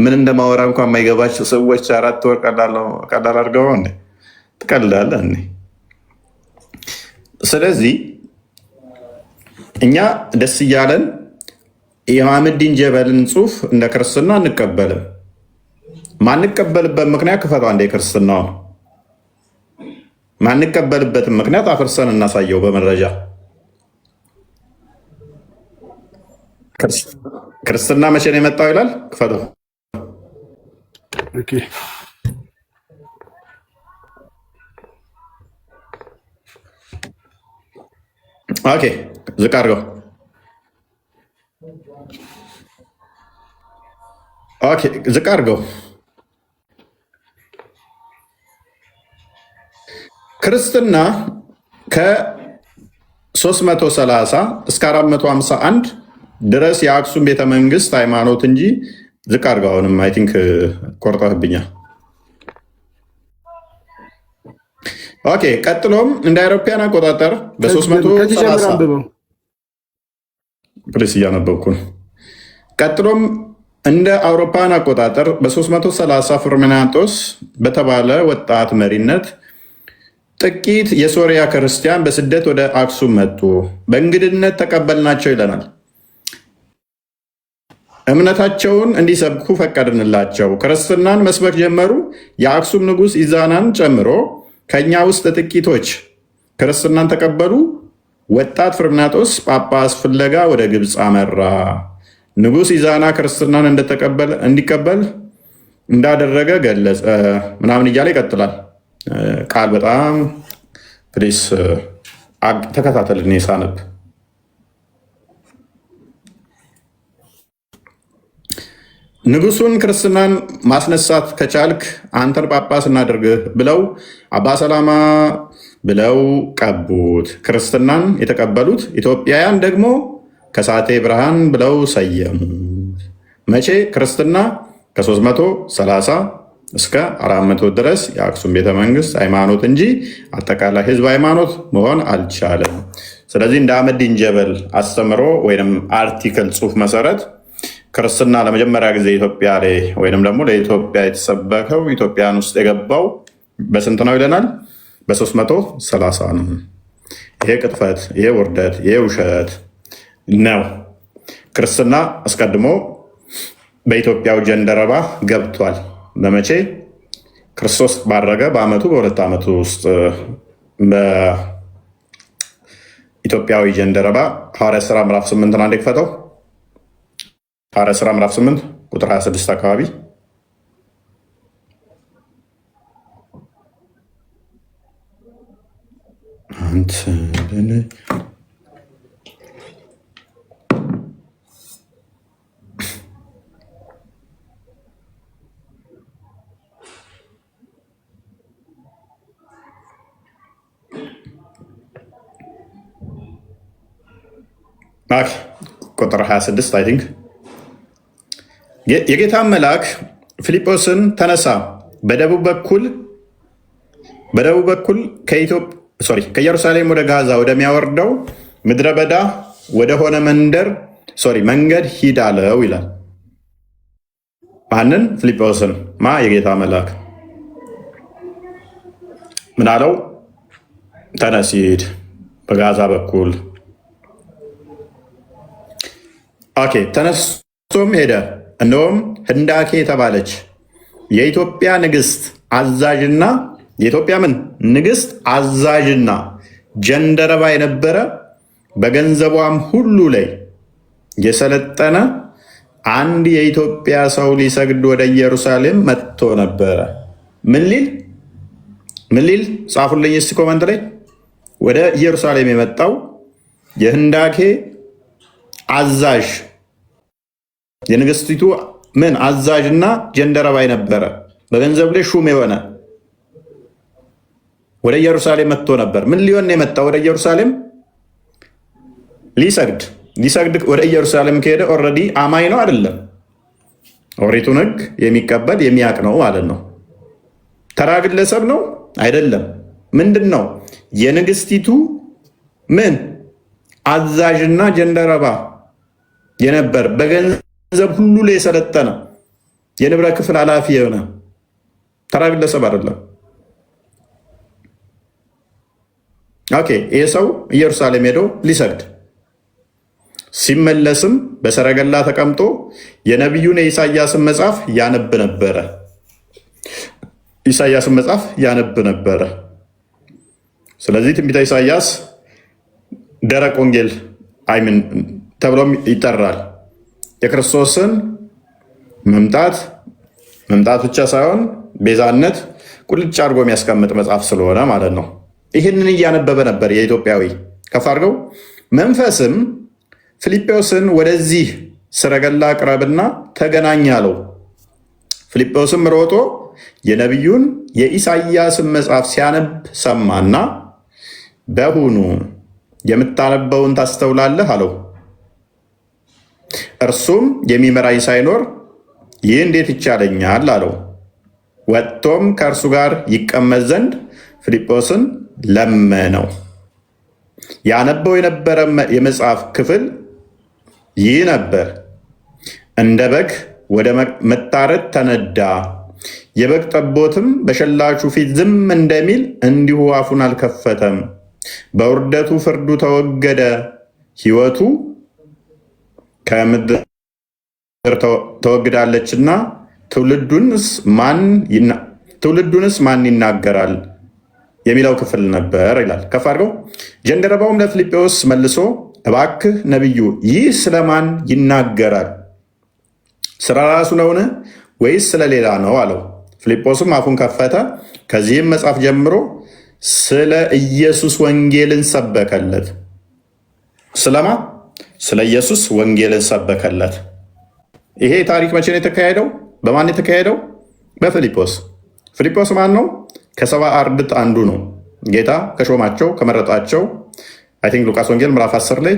A: ምን እንደማወራ እንኳን የማይገባቸው ሰዎች 4 ወር ቀላል አድርገው ትቀልዳለህ። ስለዚህ እኛ ደስ እያለን የአህመድ ዲን ጀበልን ጽሁፍ እንደ ክርስትና አንቀበልም። ማንቀበልበት ምክንያት ክፈቷ እንደ ክርስትናው ማንቀበልበትም ምክንያት አፍርሰን እናሳየው በመረጃ። ክርስትና መቼ ነው የመጣው ይላል ክፈቷ። ኦኬ ዝቅ አድርገው። ኦኬ ዝቅ አድርገው። ክርስትና ከ330 እስከ 451 ድረስ የአክሱም ቤተመንግስት ሃይማኖት እንጂ ዝቅ አድርገው። አሁንም አይ ቲንክ ቆርጠህብኛል። ኦኬ ቀጥሎም እንደ አውሮፓውያን አቆጣጠር በ330 ፕሊስ እያነበብኩ ነው። ቀጥሎም እንደ አውሮፓውያን አቆጣጠር በ330 ፍርሚናጦስ በተባለ ወጣት መሪነት ጥቂት የሶሪያ ክርስቲያን በስደት ወደ አክሱም መጡ። በእንግድነት ተቀበልናቸው ይለናል። እምነታቸውን እንዲሰብኩ ፈቀድንላቸው። ክርስትናን መስበክ ጀመሩ። የአክሱም ንጉሥ ኢዛናን ጨምሮ ከኛ ውስጥ ጥቂቶች ክርስትናን ተቀበሉ። ወጣት ፍርሚናጦስ ጳጳስ ፍለጋ ወደ ግብፅ አመራ። ንጉሥ ኢዛና ክርስትናን እንዲቀበል እንዳደረገ ገለጸ ምናምን እያለ ይቀጥላል። ቃል በጣም ፕሊስ ተከታተልን ሳነብ። ንጉሱን ክርስትናን ማስነሳት ከቻልክ አንተን ጳጳስ እናድርግህ ብለው አባ ሰላማ ብለው ቀቡት። ክርስትናን የተቀበሉት ኢትዮጵያውያን ደግሞ ከሳቴ ብርሃን ብለው ሰየሙት። መቼ? ክርስትና ከ330 እስከ 400 ድረስ የአክሱም ቤተመንግስት ሃይማኖት እንጂ አጠቃላይ ህዝብ ሃይማኖት መሆን አልቻለም። ስለዚህ እንደ አህመድ ዲን ጀበል አስተምሮ ወይም አርቲክል ጽሁፍ መሰረት ክርስትና ለመጀመሪያ ጊዜ ኢትዮጵያ ላይ ወይም ደግሞ ለኢትዮጵያ የተሰበከው ኢትዮጵያን ውስጥ የገባው በስንት ነው ይለናል? በ330 ነው። ይሄ ቅጥፈት፣ ይሄ ውርደት፣ ይሄ ውሸት ነው። ክርስትና አስቀድሞ በኢትዮጵያው ጀንደረባ ገብቷል። በመቼ? ክርስቶስ ባረገ በአመቱ በ2 ዓመቱ ውስጥ በኢትዮጵያዊ ጀንደረባ ሐዋርያት ሥራ ምዕራፍ 8 አንዴ ክፈተው። ሐዋርያት ሥራ ምዕራፍ 8 ቁጥር 26 አካባቢ ቁጥር 26 አይ ቲንክ የጌታ መልአክ ፊልጶስን ተነሳ፣ በደቡብ በኩል ከኢየሩሳሌም ወደ ጋዛ ወደሚያወርደው ምድረ በዳ ወደሆነ መንገድ ሂድ አለው ይላል። ማንን? ፊልጶስን። የጌታ መልአክ ምን አለው? ተነስ ሂድ በጋዛ በኩል ኦኬ ተነስቶም ሄደ። እነሆም ህንዳኬ የተባለች የኢትዮጵያ ንግስት አዛዥና የኢትዮጵያ ምን ንግስት አዛዥና ጀንደረባ የነበረ በገንዘቧም ሁሉ ላይ የሰለጠነ አንድ የኢትዮጵያ ሰው ሊሰግድ ወደ ኢየሩሳሌም መጥቶ ነበረ። ምን ሊል ጻፉልኝ እስቲ ኮመንት ላይ። ወደ ኢየሩሳሌም የመጣው የህንዳኬ አዛዥ የንግስቲቱ ምን አዛዥና ጀንደረባ የነበረ በገንዘብ ላይ ሹም የሆነ ወደ ኢየሩሳሌም መጥቶ ነበር። ምን ሊሆን ነው የመጣው? ወደ ኢየሩሳሌም ሊሰግድ ወደ ኢየሩሳሌም ከሄደ ኦልሬዲ አማኝ ነው አይደለም? ኦሪቱን ህግ የሚቀበል የሚያቅ ነው ማለት ነው። ተራ ግለሰብ ነው አይደለም? ምንድን ነው? የንግስቲቱ ምን አዛዥና ጀንደረባ የነበር በገንዘብ ሁሉ ላይ የሰለጠነ የንብረት ክፍል ኃላፊ የሆነ ተራ ግለሰብ አይደለም። ኦኬ ይህ ሰው ኢየሩሳሌም ሄዶ ሊሰግድ ሲመለስም በሰረገላ ተቀምጦ የነቢዩን የኢሳያስን መጽሐፍ ያነብ ነበረ። ኢሳያስን መጽሐፍ ያነብ ነበረ። ስለዚህ ትንቢተ ኢሳያስ ደረቅ ወንጌል ተብሎም ይጠራል። የክርስቶስን መምጣት ብቻ ሳይሆን ቤዛነት ቁልጭ አድርጎ የሚያስቀምጥ መጽሐፍ ስለሆነ ማለት ነው። ይህንን እያነበበ ነበር የኢትዮጵያዊ ከፍ አድርገው። መንፈስም ፊልጶስን ወደዚህ ሰረገላ ቅረብና ተገናኝ አለው። ፊልጶስም ሮጦ የነቢዩን የኢሳያስን መጽሐፍ ሲያነብ ሰማና በውኑ የምታነበውን ታስተውላለህ አለው። እርሱም የሚመራኝ ሳይኖር ይህ እንዴት ይቻለኛል አለው። ወጥቶም ከእርሱ ጋር ይቀመጥ ዘንድ ፊልጶስን ለመነው። ያነበው የነበረ የመጽሐፍ ክፍል ይህ ነበር። እንደ በግ ወደ መታረድ ተነዳ፣ የበግ ጠቦትም በሸላቹ ፊት ዝም እንደሚል እንዲሁ አፉን አልከፈተም። በውርደቱ ፍርዱ ተወገደ፣ ሕይወቱ ከምድር ተወግዳለችና ትውልዱንስ ማን ይናገራል የሚለው ክፍል ነበር ይላል። ከፍ አድርገው። ጀንደረባውም ለፊልጶስ መልሶ እባክህ ነቢዩ ይህ ስለማን ይናገራል? ስለ ራሱ ነውን ወይስ ስለሌላ ነው አለው። ፊልጶስም አፉን ከፈተ። ከዚህም መጽሐፍ ጀምሮ ስለ ኢየሱስ ወንጌልን ሰበከለት። ስለማ? ስለ ኢየሱስ ወንጌልን ሰበከለት። ይሄ ታሪክ መቼ ነው የተካሄደው? በማን የተካሄደው? በፊልጶስ። ፊልጶስ ማን ነው? ከሰባ አርድእት አንዱ ነው። ጌታ ከሾማቸው ከመረጣቸው አይ ቲንክ ሉቃስ ወንጌል ምዕራፍ 10 ላይ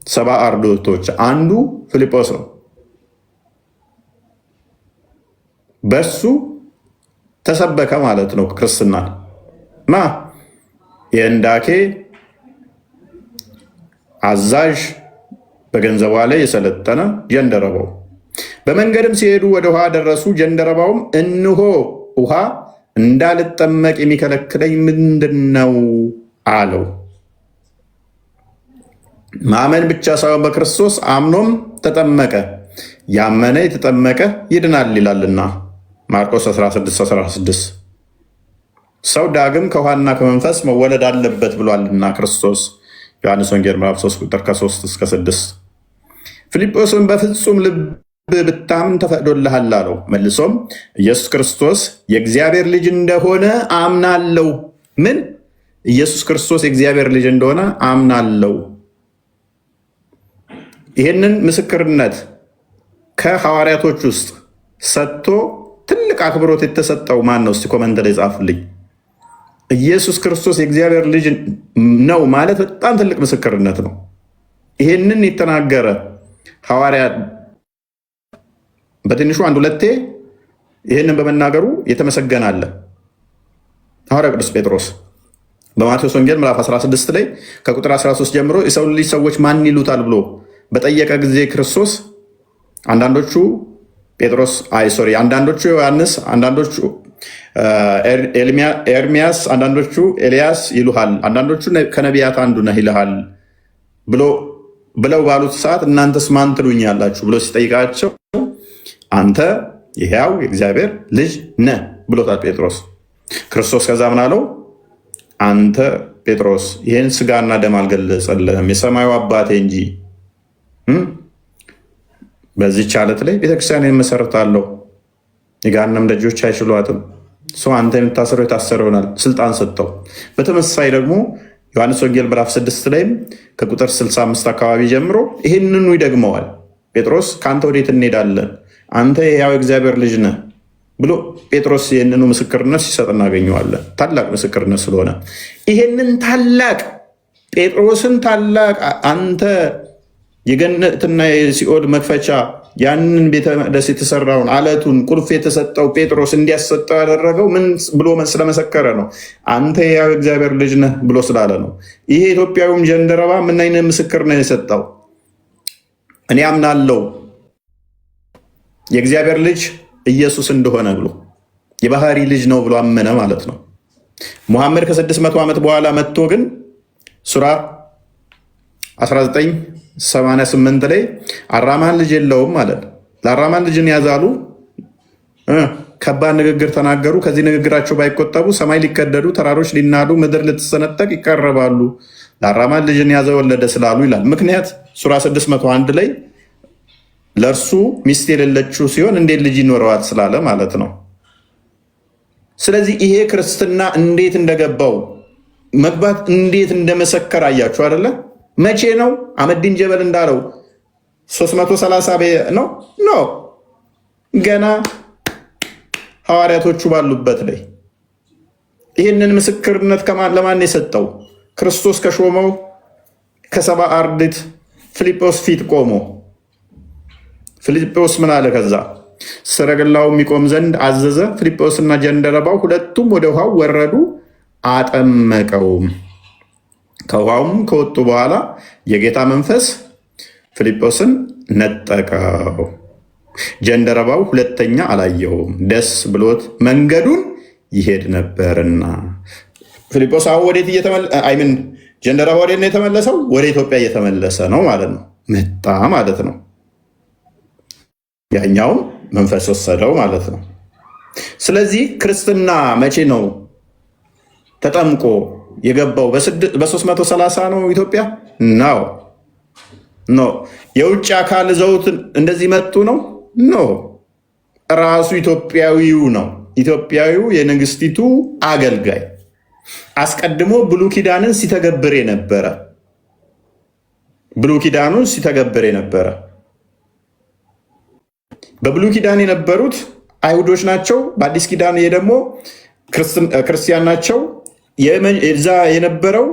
A: 70 አርድእቶች አንዱ ፊልጶስ ነው። በሱ ተሰበከ ማለት ነው ክርስትና። የህንዳኬ አዛዥ በገንዘቧ ላይ የሰለጠነ ጀንደረባው። በመንገድም ሲሄዱ ወደ ውሃ ደረሱ። ጀንደረባውም እንሆ ውሃ እንዳልጠመቅ የሚከለክለኝ ምንድን ነው አለው። ማመን ብቻ ሳይሆን በክርስቶስ አምኖም ተጠመቀ። ያመነ የተጠመቀ ይድናል ይላልና ማርቆስ 16:16 ሰው ዳግም ከውሃና ከመንፈስ መወለድ አለበት ብሏልና ክርስቶስ ዮሐንስ ወንጌል ምዕራፍ 3 ቁጥር ከ3 እስከ 6። ፊልጶስን በፍጹም ልብ ብታምን ተፈቅዶልሃል አለው። መልሶም ኢየሱስ ክርስቶስ የእግዚአብሔር ልጅ እንደሆነ አምናለው። ምን? ኢየሱስ ክርስቶስ የእግዚአብሔር ልጅ እንደሆነ አምናለው። ይህንን ምስክርነት ከሐዋርያቶች ውስጥ ሰጥቶ ትልቅ አክብሮት የተሰጠው ማን ነው? እስቲ ኮመንት ላይ ጻፉልኝ። ኢየሱስ ክርስቶስ የእግዚአብሔር ልጅ ነው ማለት በጣም ትልቅ ምስክርነት ነው። ይህንን የተናገረ ሐዋርያ በትንሹ አንድ ሁለቴ ይህንን በመናገሩ የተመሰገነ አለ። ሐዋርያ ቅዱስ ጴጥሮስ በማቴዎስ ወንጌል ምዕራፍ 16 ላይ ከቁጥር 13 ጀምሮ የሰው ልጅ ሰዎች ማን ይሉታል ብሎ በጠየቀ ጊዜ ክርስቶስ አንዳንዶቹ አንዳንዶቹ ዮሐንስ፣ አንዳንዶቹ ኤርሚያስ፣ አንዳንዶቹ ኤልያስ ይሉሃል፣ አንዳንዶቹ ከነቢያት አንዱ ነህ ይልሃል ብሎ ብለው ባሉት ሰዓት እናንተስ ማን ትሉኛላችሁ ብሎ ሲጠይቃቸው አንተ የሕያው የእግዚአብሔር ልጅ ነህ ብሎታል ጴጥሮስ። ክርስቶስ ከዛ ምን አለው? አንተ ጴጥሮስ ይህን ስጋና ደም አልገለጸልህም የሰማዩ አባቴ እንጂ። በዚህች ዓለት ላይ ቤተክርስቲያን መሰረታለሁ፣ የገሃነም ደጆች አይችሏትም። ሰው አንተ የምታሰረው የታሰረ ይሆናል፣ ስልጣን ሰጠው። በተመሳሳይ ደግሞ ዮሐንስ ወንጌል ምዕራፍ 6 ላይም ከቁጥር 65 አካባቢ ጀምሮ ይህንኑ ይደግመዋል። ጴጥሮስ ከአንተ ወዴት እንሄዳለን? አንተ የሕያው እግዚአብሔር ልጅ ነህ ብሎ ጴጥሮስ ይህንኑ ምስክርነት ሲሰጥ እናገኘዋለን። ታላቅ ምስክርነት ስለሆነ ይህንን ታላቅ ጴጥሮስን ታላቅ አንተ የገነትና የሲኦል መክፈቻ ያንን ቤተ መቅደስ የተሰራውን አለቱን ቁልፍ የተሰጠው ጴጥሮስ እንዲያሰጠው ያደረገው ምን ብሎ ስለመሰከረ ነው? አንተ የሕያው እግዚአብሔር ልጅ ነህ ብሎ ስላለ ነው። ይሄ ኢትዮጵያዊም ጀንደረባ ምን አይነት ምስክር ነው የሰጠው? እኔ አምናለሁ የእግዚአብሔር ልጅ ኢየሱስ እንደሆነ ብሎ የባህሪ ልጅ ነው ብሎ አመነ ማለት ነው። ሙሐመድ ከ600 ዓመት በኋላ መጥቶ ግን ሱራ 1988 ላይ አራማን ልጅ የለውም ማለት ለአራማን ልጅን ያዛሉ። ከባድ ንግግር ተናገሩ። ከዚህ ንግግራቸው ባይቆጠቡ ሰማይ ሊከደዱ፣ ተራሮች ሊናዱ፣ ምድር ልትሰነጠቅ ይቀርባሉ ለአራማን ልጅን ያዘ ወለደ ስላሉ ይላል። ምክንያት ሱራ 601 ላይ ለእርሱ ሚስት የሌለችው ሲሆን እንዴት ልጅ ይኖረዋል ስላለ ማለት ነው። ስለዚህ ይሄ ክርስትና እንዴት እንደገባው መግባት እንዴት እንደመሰከር አያችሁ አይደለ? መቼ ነው? አህመዲን ጀበል እንዳለው 330 ነው ኖ ገና ሐዋርያቶቹ ባሉበት ላይ ይህንን ምስክርነት ለማን የሰጠው? ክርስቶስ ከሾመው ከሰባ አርድእት ፊልጶስ ፊት ቆሞ ፊልጶስ ምን አለ? ከዛ ሰረገላው የሚቆም ዘንድ አዘዘ። ፊልጶስና ጀንደረባው ሁለቱም ወደ ውሃው ወረዱ፣ አጠመቀውም። ከውሃውም ከወጡ በኋላ የጌታ መንፈስ ፊልጶስን ነጠቀው። ጀንደረባው ሁለተኛ አላየውም፣ ደስ ብሎት መንገዱን ይሄድ ነበርና። ፊልጶስ አሁን ወዴት አይምን ጀንደረባ ወዴት ነው የተመለሰው? ወደ ኢትዮጵያ እየተመለሰ ነው ማለት ነው። መጣ ማለት ነው። ያኛውም መንፈስ ወሰደው ማለት ነው። ስለዚህ ክርስትና መቼ ነው ተጠምቆ የገባው? በ330 ነው ኢትዮጵያ ነው ኖ የውጭ አካል ዘውት እንደዚህ መጡ ነው ኖ ራሱ ኢትዮጵያዊው ነው። ኢትዮጵያዊው የንግስቲቱ አገልጋይ አስቀድሞ ብሉይ ኪዳንን ሲተገብር የነበረ ብሉይ ኪዳኑን ሲተገብር የነበረ በብሉይ ኪዳን የነበሩት አይሁዶች ናቸው። በአዲስ ኪዳን ደግሞ ክርስቲያን ናቸው። እዛ የነበረው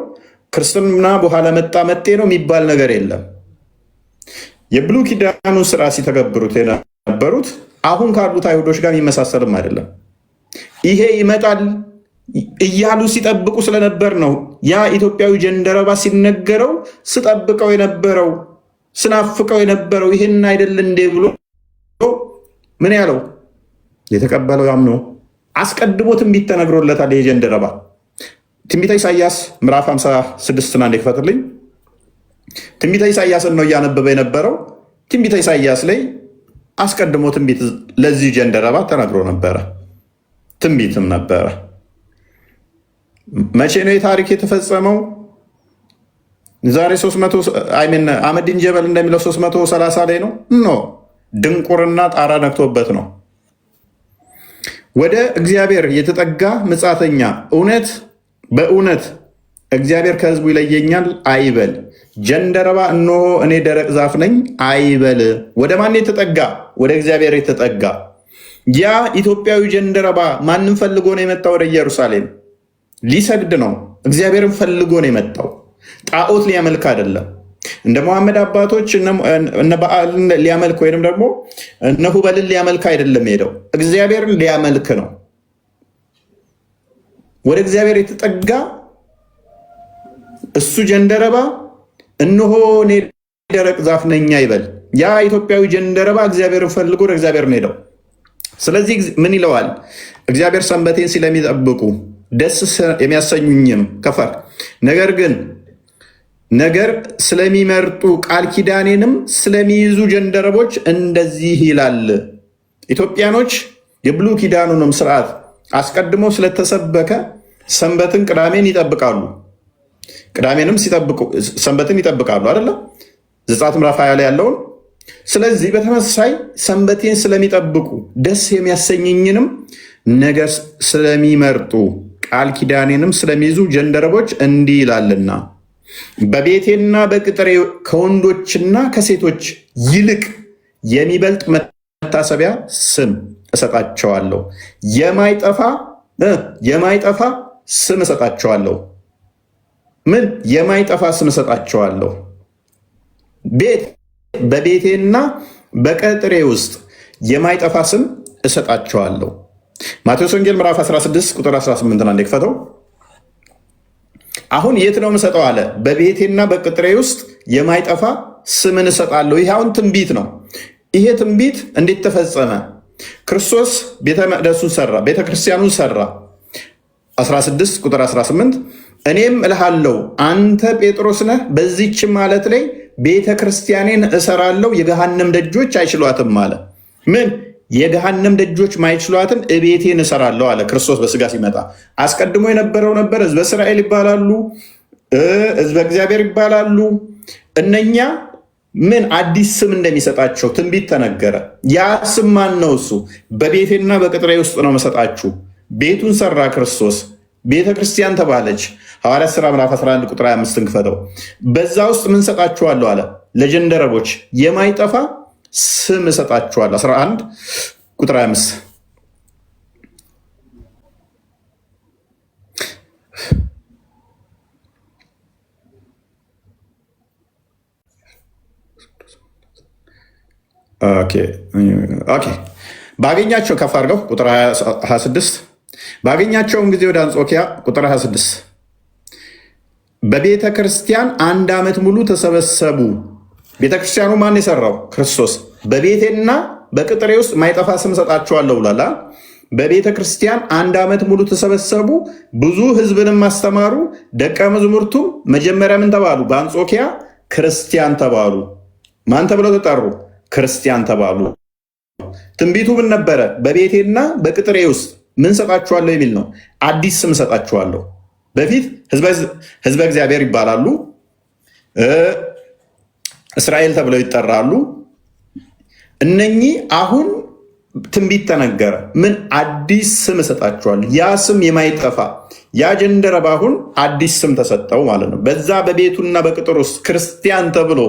A: ክርስትና በኋላ መጣ መጤ ነው የሚባል ነገር የለም። የብሉይ ኪዳኑን ስራ ሲተገብሩት የነበሩት አሁን ካሉት አይሁዶች ጋር የሚመሳሰልም አይደለም። ይሄ ይመጣል እያሉ ሲጠብቁ ስለነበር ነው ያ ኢትዮጵያዊ ጀንደረባ ሲነገረው ስጠብቀው የነበረው ስናፍቀው የነበረው ይህን አይደል እንዴ ብሎ ምን ያለው የተቀበለው ያምኖ አስቀድሞ ትንቢት ተነግሮለታል። ይሄ ጀንደረባ ትንቢተ ኢሳያስ ምዕራፍ 56 እና እንዲከፈትልኝ ትንቢተ ኢሳያስን ነው እያነበበ የነበረው። ትንቢተ ኢሳያስ ላይ አስቀድሞ ትንቢት ለዚህ ጀንደረባ ተነግሮ ነበረ፣ ትንቢትም ነበረ። መቼ ነው የታሪክ የተፈጸመው? ዛሬ 300 አህመዲን ጀበል እንደሚለው 330 ላይ ነው ኖ ድንቁርና ጣራ ነክቶበት ነው። ወደ እግዚአብሔር የተጠጋ ምጻተኛ እውነት በእውነት እግዚአብሔር ከሕዝቡ ይለየኛል አይበል። ጀንደረባ እነሆ እኔ ደረቅ ዛፍ ነኝ አይበል። ወደ ማን የተጠጋ? ወደ እግዚአብሔር የተጠጋ። ያ ኢትዮጵያዊ ጀንደረባ ማንም ፈልጎ ነው የመጣው? ወደ ኢየሩሳሌም ሊሰግድ ነው። እግዚአብሔርን ፈልጎ ነው የመጣው። ጣዖት ሊያመልክ አይደለም። እንደ መሐመድ አባቶች እነ በዓልን ሊያመልክ ወይም ደግሞ እነ ሁበልን ሊያመልክ አይደለም ሄደው፣ እግዚአብሔርን ሊያመልክ ነው። ወደ እግዚአብሔር የተጠጋ እሱ ጀንደረባ እነሆ እኔ ደረቅ ዛፍ ነኝ ይበል። ያ ኢትዮጵያዊ ጀንደረባ እግዚአብሔርን ፈልጎ ወደ እግዚአብሔር ነው ሄደው። ስለዚህ ምን ይለዋል? እግዚአብሔር ሰንበቴን ስለሚጠብቁ ደስ የሚያሰኙኝም ከፈር ነገር ግን ነገር ስለሚመርጡ ቃል ኪዳኔንም ስለሚይዙ ጀንደረቦች እንደዚህ ይላል። ኢትዮጵያኖች የብሉይ ኪዳኑንም ስርዓት አስቀድሞ ስለተሰበከ ሰንበትን ቅዳሜን ይጠብቃሉ። ቅዳሜንም ሰንበትን ይጠብቃሉ አይደለም? ዘጸአት ምዕራፍ 20 ላይ ያለውን። ስለዚህ በተመሳሳይ ሰንበቴን ስለሚጠብቁ ደስ የሚያሰኘኝንም ነገር ስለሚመርጡ ቃል ኪዳኔንም ስለሚይዙ ጀንደረቦች እንዲህ ይላልና በቤቴና በቅጥሬ ከወንዶችና ከሴቶች ይልቅ የሚበልጥ መታሰቢያ ስም እሰጣቸዋለሁ። የማይጠፋ ስም እሰጣቸዋለሁ። ምን የማይጠፋ ስም እሰጣቸዋለሁ? በቤቴና በቅጥሬ ውስጥ የማይጠፋ ስም እሰጣቸዋለሁ። ማቴዎስ ወንጌል ምዕራፍ 16 ቁጥር 18 አንዴ ክፈተው። አሁን የት ነው የምሰጠው አለ? በቤቴና በቅጥሬ ውስጥ የማይጠፋ ስምን እሰጣለሁ። ይህ አሁን ትንቢት ነው። ይሄ ትንቢት እንዴት ተፈጸመ? ክርስቶስ ቤተ መቅደሱን ሰራ፣ ቤተ ክርስቲያኑን ሰራ። 16 ቁጥር 18 እኔም እልሃለሁ አንተ ጴጥሮስ ነህ፣ በዚህችም ዓለት ላይ ቤተ ክርስቲያኔን እሰራለሁ፣ የገሃነም ደጆች አይችሏትም አለ። ምን የገሃነም ደጆች ማይችሏትን እቤቴን እሰራለሁ አለ ክርስቶስ በስጋ ሲመጣ። አስቀድሞ የነበረው ነበር። ህዝበ እስራኤል ይባላሉ፣ ህዝበ እግዚአብሔር ይባላሉ። እነኛ ምን አዲስ ስም እንደሚሰጣቸው ትንቢት ተነገረ። ያ ስም ማን ነው? እሱ በቤቴና በቅጥሬ ውስጥ ነው መሰጣችሁ። ቤቱን ሰራ ክርስቶስ፣ ቤተ ክርስቲያን ተባለች። ሐዋርያት ሥራ ምዕራፍ 11 ቁጥር 25 ክፈተው። በዛ ውስጥ ምን ሰጣችኋለሁ አለ? ለጀንደረቦች የማይጠፋ ስም እሰጣችኋለሁ። 11 ቁጥር 25 ባገኛቸው ከፍ አድርገው ቁጥር 26 ባገኛቸውም ጊዜ ወደ አንጾኪያ ቁጥር 26 በቤተ ክርስቲያን 1 ዓመት ሙሉ ተሰበሰቡ። ቤተ ክርስቲያኑ ማን የሰራው? ክርስቶስ። በቤቴና በቅጥሬ ውስጥ ማይጠፋ ስም እሰጣቸዋለሁ ብሏል። በቤተ ክርስቲያን 1 ዓመት ሙሉ ተሰበሰቡ፣ ብዙ ሕዝብንም አስተማሩ። ደቀ መዛሙርቱም መጀመሪያ ምን ተባሉ? በአንጾኪያ ክርስቲያን ተባሉ። ማን ተብለው ተጠሩ? ክርስቲያን ተባሉ። ትንቢቱ ምን ነበረ? በቤቴና በቅጥሬ ውስጥ ምን ሰጣችኋለሁ የሚል ነው። አዲስ ስም ሰጣችኋለሁ። በፊት ህዝበ እግዚአብሔር ይባላሉ፣ እስራኤል ተብለው ይጠራሉ። እነኚህ አሁን ትንቢት ተነገረ። ምን አዲስ ስም እሰጣችኋለሁ። ያ ስም የማይጠፋ ያ ጀንደረባ አሁን አዲስ ስም ተሰጠው ማለት ነው። በዛ በቤቱና በቅጥር ውስጥ ክርስቲያን ተብሎ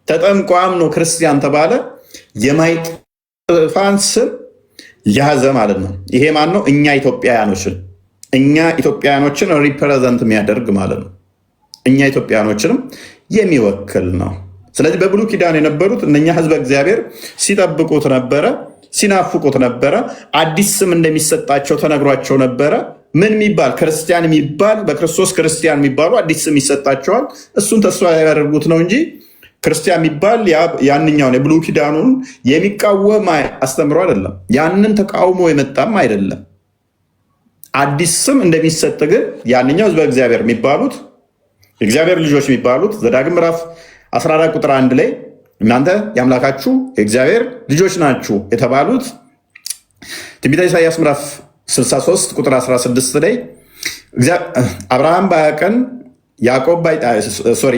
A: ተጠምቆ አምኖ ክርስቲያን ተባለ። የማይጠፋን ስም ያዘ ማለት ነው። ይሄ ማን ነው? እኛ ኢትዮጵያውያኖችን ሪፕሬዘንት የሚያደርግ ማለት ነው። እኛ ኢትዮጵያውያኖችንም የሚወክል ነው። ስለዚህ በብሉይ ኪዳን የነበሩት እነኛ ህዝበ እግዚአብሔር ሲጠብቁት ነበረ፣ ሲናፍቁት ነበረ። አዲስ ስም እንደሚሰጣቸው ተነግሯቸው ነበረ። ምን የሚባል? ክርስቲያን የሚባል በክርስቶስ ክርስቲያን የሚባሉ አዲስ ስም ይሰጣቸዋል። እሱን ተስፋ ያደርጉት ነው እንጂ ክርስቲያን የሚባል ያንኛውን የብሉይ ኪዳኑን የሚቃወም አስተምሮ አይደለም። ያንን ተቃውሞ የመጣም አይደለም። አዲስ ስም እንደሚሰጥ ግን ያንኛው ህዝበ እግዚአብሔር የሚባሉት የእግዚአብሔር ልጆች የሚባሉት ዘዳግም ምዕራፍ 14 ቁጥር 1 ላይ እናንተ የአምላካችሁ የእግዚአብሔር ልጆች ናችሁ የተባሉት፣ ትንቢተ ኢሳይያስ ምዕራፍ 63 ቁጥር 16 ላይ አብርሃም ባያቀን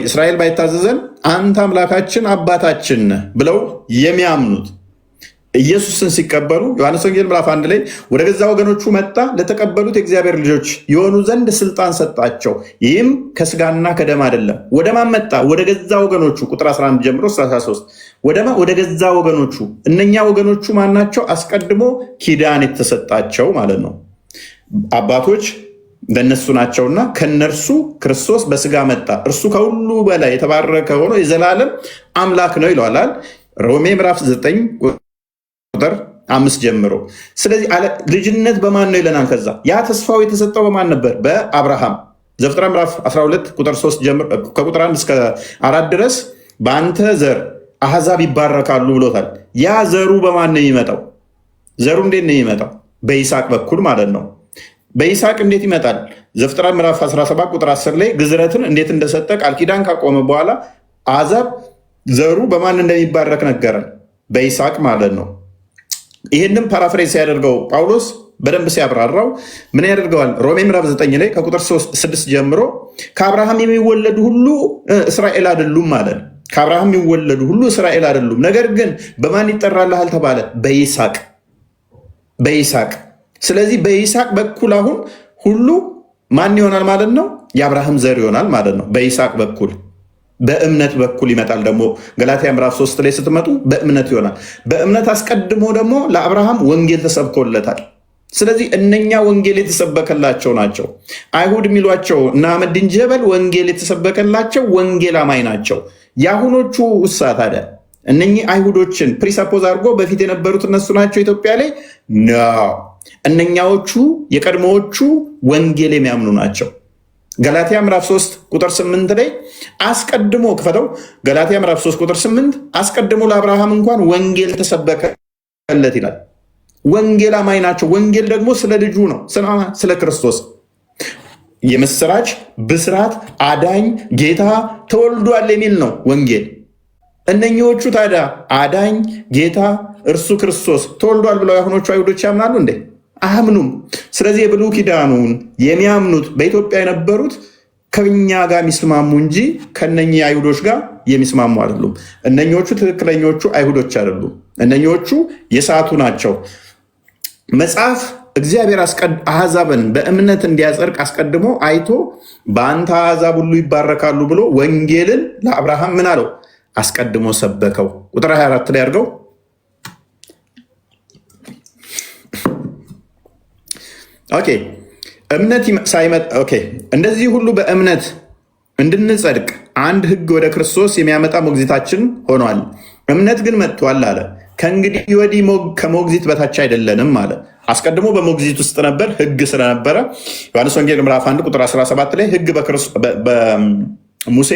A: እስራኤል ባይታዘዘን አንተ አምላካችን አባታችን ብለው የሚያምኑት ኢየሱስን ሲቀበሉ ዮሐንስ ወንጌል ምዕራፍ 1 ላይ ወደ ገዛ ወገኖቹ መጣ፣ ለተቀበሉት የእግዚአብሔር ልጆች የሆኑ ዘንድ ስልጣን ሰጣቸው፣ ይህም ከስጋና ከደም አይደለም። ወደ ማን መጣ? ወደ ገዛ ወገኖቹ። ቁጥር 11 ጀምሮ 33 ወደ ገዛ ወገኖቹ። እነኛ ወገኖቹ ማናቸው? አስቀድሞ ኪዳን የተሰጣቸው ማለት ነው። አባቶች በእነሱ ናቸውና ከነርሱ ክርስቶስ በስጋ መጣ፣ እርሱ ከሁሉ በላይ የተባረከ ሆኖ የዘላለም አምላክ ነው ይለዋል ሮሜ ምዕራፍ 9 ቁጥር 5 ጀምሮ። ስለዚህ ልጅነት በማን ነው ይለናል። ከዛ ያ ተስፋው የተሰጠው በማን ነበር? በአብርሃም። ዘፍጥረት ምዕራፍ 12 ቁጥር 3 ጀምሮ ከቁጥር 1 እስከ 4 ድረስ በአንተ ዘር አሕዛብ ይባረካሉ ብሎታል። ያ ዘሩ በማን ነው የሚመጣው? ዘሩ እንዴት ነው የሚመጣው? በይስሐቅ በኩል ማለት ነው። በይስሐቅ እንዴት ይመጣል? ዘፍጥረት ምዕራፍ 17 ቁጥር 10 ላይ ግዝረትን እንዴት እንደሰጠ ቃል ኪዳን ካቆመ በኋላ አሕዛብ ዘሩ በማን እንደሚባረክ ነገረን፣ በይስሐቅ ማለት ነው። ይህንም ፓራፍሬዝ ሲያደርገው ጳውሎስ በደንብ ሲያብራራው ምን ያደርገዋል? ሮሜ ምዕራፍ 9 ላይ ከቁጥር 6 ጀምሮ ከአብርሃም የሚወለዱ ሁሉ እስራኤል አይደሉም ማለት ነው። ከአብርሃም የሚወለዱ ሁሉ እስራኤል አይደሉም፣ ነገር ግን በማን ይጠራልሃል ተባለ? በይስሐቅ። በይስሐቅ። ስለዚህ በይስሐቅ በኩል አሁን ሁሉ ማን ይሆናል ማለት ነው? የአብርሃም ዘር ይሆናል ማለት ነው። በይስሐቅ በኩል በእምነት በኩል ይመጣል። ደግሞ ገላትያ ምዕራፍ 3 ላይ ስትመጡ በእምነት ይሆናል። በእምነት አስቀድሞ ደግሞ ለአብርሃም ወንጌል ተሰብኮለታል። ስለዚህ እነኛ ወንጌል የተሰበከላቸው ናቸው። አይሁድ የሚሏቸው እና አህመዲን ጀበል ወንጌል የተሰበከላቸው ወንጌል አማኝ ናቸው። የአሁኖቹ ውሳ ታዲያ እነኚህ አይሁዶችን ፕሪሰፖዝ አድርጎ በፊት የነበሩት እነሱ ናቸው ኢትዮጵያ ላይ ነው። እነኛዎቹ የቀድሞዎቹ ወንጌል የሚያምኑ ናቸው። ገላትያ ምዕራፍ 3 ቁጥር 8 ላይ አስቀድሞ ክፈተው። ገላትያ ምዕራፍ 3 ቁጥር 8 አስቀድሞ ለአብርሃም እንኳን ወንጌል ተሰበከለት ይላል። ወንጌል አማኝ ናቸው። ወንጌል ደግሞ ስለ ልጁ ነው፣ ስለ ክርስቶስ የምስራች ብስራት፣ አዳኝ ጌታ ተወልዷል የሚል ነው ወንጌል። እነኚዎቹ ታዲያ አዳኝ ጌታ እርሱ ክርስቶስ ተወልዷል ብለው የአሁኖቹ አይሁዶች ያምናሉ እንዴ? አያምኑም። ስለዚህ የብሉይ ኪዳኑን የሚያምኑት በኢትዮጵያ የነበሩት ከኛ ጋር የሚስማሙ እንጂ ከነኚህ አይሁዶች ጋር የሚስማሙ አይደሉም። እነኞቹ ትክክለኞቹ አይሁዶች አይደሉም። እነኞቹ የሰዓቱ ናቸው። መጽሐፍ እግዚአብሔር አሕዛብን በእምነት እንዲያጸድቅ አስቀድሞ አይቶ በአንተ አሕዛብ ሁሉ ይባረካሉ ብሎ ወንጌልን ለአብርሃም ምን አለው? አስቀድሞ ሰበከው። ቁጥር 24 ላይ አድርገው። ኦኬ እምነት ሳይመጣ እንደዚህ ሁሉ በእምነት እንድንጸድቅ አንድ ሕግ ወደ ክርስቶስ የሚያመጣ ሞግዚታችን ሆኗል። እምነት ግን መጥቷል አለ። ከእንግዲህ ወዲህ ከሞግዚት በታች አይደለንም አለ። አስቀድሞ በሞግዚት ውስጥ ነበር፣ ሕግ ስለነበረ ዮሐንስ ወንጌል ምዕራፍ 1 ቁጥር 17 ላይ ሕግ በሙሴ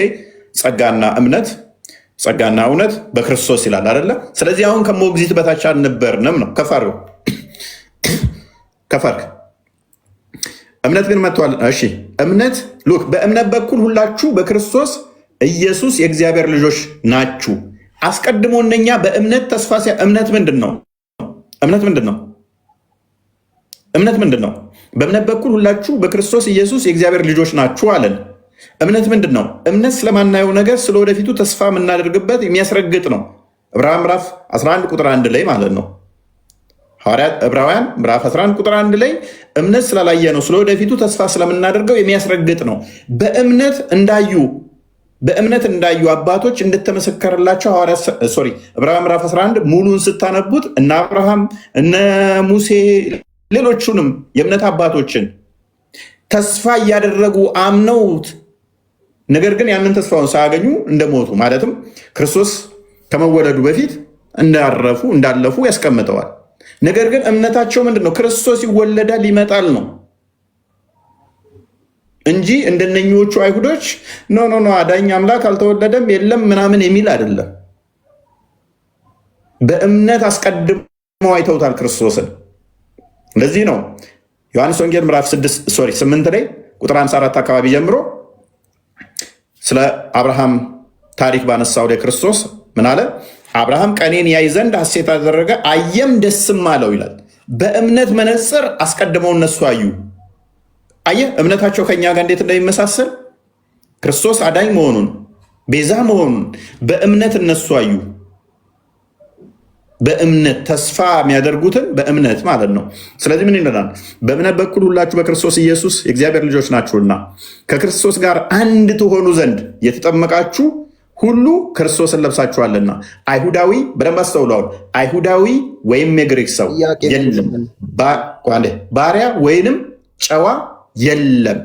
A: ጸጋና እውነት በክርስቶስ ይላል አይደለ? ስለዚህ አሁን ከሞግዚት በታች አልነበርንም ነው። ከፈርክ እምነት ግን መጥቷል። እሺ እምነት ሉክ በእምነት በኩል ሁላችሁ በክርስቶስ ኢየሱስ የእግዚአብሔር ልጆች ናችሁ። አስቀድሞ እነኛ በእምነት ተስፋ እምነት ምንድን ነው? እምነት ምንድን ነው? በእምነት በኩል ሁላችሁ በክርስቶስ ኢየሱስ የእግዚአብሔር ልጆች ናችሁ አለን። እምነት ምንድን ነው? እምነት ስለማናየው ነገር ስለ ወደፊቱ ተስፋ የምናደርግበት የሚያስረግጥ ነው። ዕብራውያን ምዕራፍ 11 ቁጥር 1 ላይ ማለት ነው። ዕብራውያን ምዕራፍ 11 ቁጥር 1 ላይ እምነት ስላላየ ነው ስለ ወደፊቱ ተስፋ ስለምናደርገው የሚያስረግጥ ነው። በእምነት እንዳዩ አባቶች እንደተመሰከረላቸው ዕብራውያን ምዕራፍ 11 ሙሉን ስታነቡት እነ አብርሃም እነ ሙሴ ሌሎቹንም የእምነት አባቶችን ተስፋ እያደረጉ አምነውት ነገር ግን ያንን ተስፋውን ሳያገኙ እንደሞቱ ማለትም ክርስቶስ ከመወለዱ በፊት እንዳለፉ ያስቀምጠዋል። ነገር ግን እምነታቸው ምንድን ነው? ክርስቶስ ይወለዳል ይመጣል ነው እንጂ እንደነኞቹ አይሁዶች ኖ አዳኝ አምላክ አልተወለደም የለም ምናምን የሚል አይደለም። በእምነት አስቀድመው አይተውታል ክርስቶስን። ለዚህ ነው ዮሐንስ ወንጌል ምዕራፍ 8 ላይ ቁጥር 54 አካባቢ ጀምሮ ስለ አብርሃም ታሪክ ባነሳው ላይ ክርስቶስ ምን አለ? አብርሃም ቀኔን ያይ ዘንድ ሐሴት አደረገ አየም ደስም አለው ይላል። በእምነት መነጽር አስቀድመው እነሱ አዩ። አየህ እምነታቸው ከኛ ጋር እንዴት እንደሚመሳሰል ክርስቶስ አዳኝ መሆኑን ቤዛ መሆኑን በእምነት እነሱ አዩ። በእምነት ተስፋ የሚያደርጉትን በእምነት ማለት ነው። ስለዚህ ምን ይለናል? በእምነት በኩል ሁላችሁ በክርስቶስ ኢየሱስ የእግዚአብሔር ልጆች ናችሁና ከክርስቶስ ጋር አንድ ትሆኑ ዘንድ የተጠመቃችሁ ሁሉ ክርስቶስን ለብሳችኋልና። አይሁዳዊ በደንብ አስተውለዋል። አይሁዳዊ ወይም የግሪክ ሰው የለም፣ ባሪያ ወይንም ጨዋ የለም፣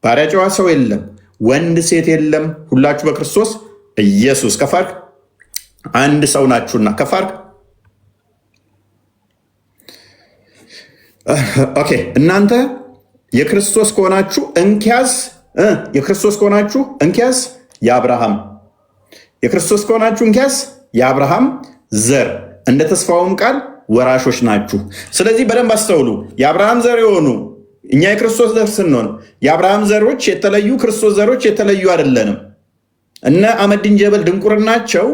A: ባሪያ ጨዋ ሰው የለም፣ ወንድ ሴት የለም፣ ሁላችሁ በክርስቶስ ኢየሱስ ከፋርክ አንድ ሰው ናችሁና ከፋርክ ኦኬ እናንተ የክርስቶስ ከሆናችሁ እንኪያስ የአብርሃም የክርስቶስ ከሆናችሁ እንኪያስ የአብርሃም ዘር እንደ ተስፋውም ቃል ወራሾች ናችሁ። ስለዚህ በደንብ አስተውሉ። የአብርሃም ዘር የሆኑ እኛ የክርስቶስ ዘር ስንሆን የአብርሃም ዘሮች የተለዩ ክርስቶስ ዘሮች የተለዩ አይደለንም። እነ አህመዲን ጀበል ድንቁርናቸው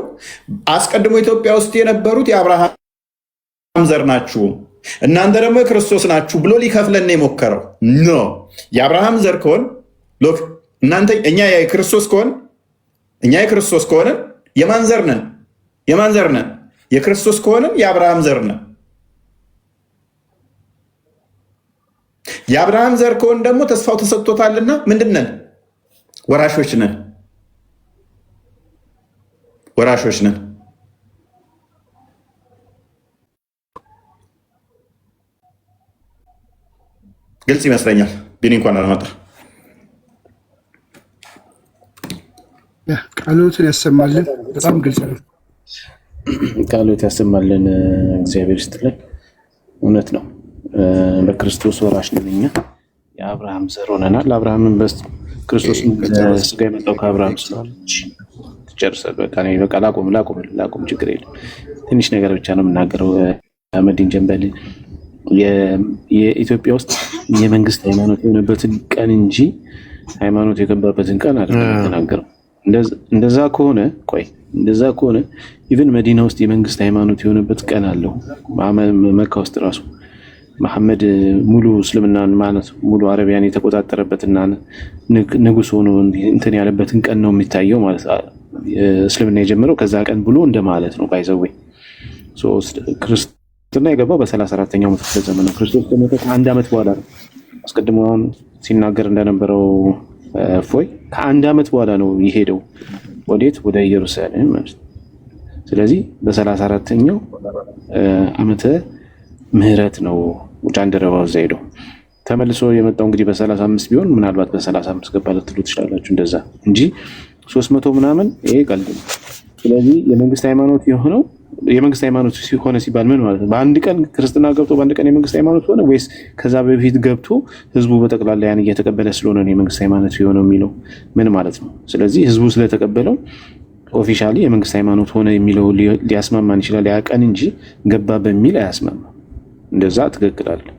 A: አስቀድሞ ኢትዮጵያ ውስጥ የነበሩት የአብርሃም ዘር ናችሁ፣ እናንተ ደግሞ የክርስቶስ ናችሁ ብሎ ሊከፍለን የሞከረው ኖ። የአብርሃም ዘር ከሆን እናንተ እኛ የክርስቶስ ከሆንን የማን ዘር ነን? የማን ዘር ነን? የክርስቶስ ከሆንን የአብርሃም ዘር ነን። የአብርሃም ዘር ከሆን ደግሞ ተስፋው ተሰጥቶታልና ምንድን ነን? ወራሾች ነን። ወራሾች ነን። ግልጽ ይመስለኛል። ቢኒ እንኳን አልመጣ።
E: ቃሎትን ያሰማልን። በጣም ግልጽ ነው።
I: ቃሎት ያሰማልን። እግዚአብሔር ይስጥልን። እውነት ነው። በክርስቶስ ወራሽ ነን እኛ። የአብርሃም ዘር ሆነናል። አብርሃምን ክርስቶስ ስጋ የመጣው ከአብርሃም ስለሆነች ትጨርሳል። በቃ ላቁም፣ ችግር የለም። ትንሽ ነገር ብቻ ነው የምናገረው። አህመዲን ጀበል የኢትዮጵያ ውስጥ የመንግስት ሃይማኖት የሆነበትን ቀን እንጂ ሃይማኖት የገባበትን ቀን አይደለም የተናገረው። እንደዛ ከሆነ ኢቭን መዲና ውስጥ የመንግስት ሃይማኖት የሆነበት ቀን አለው። መካ ውስጥ ራሱ መሐመድ ሙሉ እስልምናን ማለት ሙሉ አረቢያን የተቆጣጠረበትና ንጉስ ሆኖ እንትን ያለበትን ቀን ነው የሚታየው ማለት እስልምና የጀመረው ከዛ ቀን ብሎ እንደማለት ነው። ባይዘዌ ክርስትና የገባው በ34ኛው መቶ ክፍለ ዘመን ነው። ክርስቶስ ከሞተ ከአንድ ዓመት በኋላ ነው። አስቀድሞ አሁን ሲናገር እንደነበረው እፎይ ከአንድ ዓመት በኋላ ነው የሄደው። ወዴት? ወደ ኢየሩሳሌም ማለት ነው። ስለዚህ በ34ኛው ዓመተ ምህረት ነው ጃንደረባው እዛ ሄደው ተመልሶ የመጣው። እንግዲህ በ35 ቢሆን ምናልባት በ35 ገባ ልትሉ ትችላላችሁ። እንደዛ እንጂ 300 ምናምን ይሄ ቀልድ ነው። ስለዚህ የመንግስት ሃይማኖት የሆነው የመንግስት ሃይማኖት ሲሆነ ሲባል ምን ማለት ነው? በአንድ ቀን ክርስትና ገብቶ በአንድ ቀን የመንግስት ሃይማኖት ሆነ ወይስ ከዛ በፊት ገብቶ ህዝቡ በጠቅላላ ያን እየተቀበለ ስለሆነ ነው የመንግስት ሃይማኖት የሆነው የሚለው ምን ማለት ነው? ስለዚህ ህዝቡ ስለተቀበለው ኦፊሻሊ የመንግስት ሃይማኖት ሆነ የሚለው ሊያስማማን ይችላል ያ ቀን እንጂ ገባ በሚል አያስማማም። እንደዛ ትክክል አይደለም።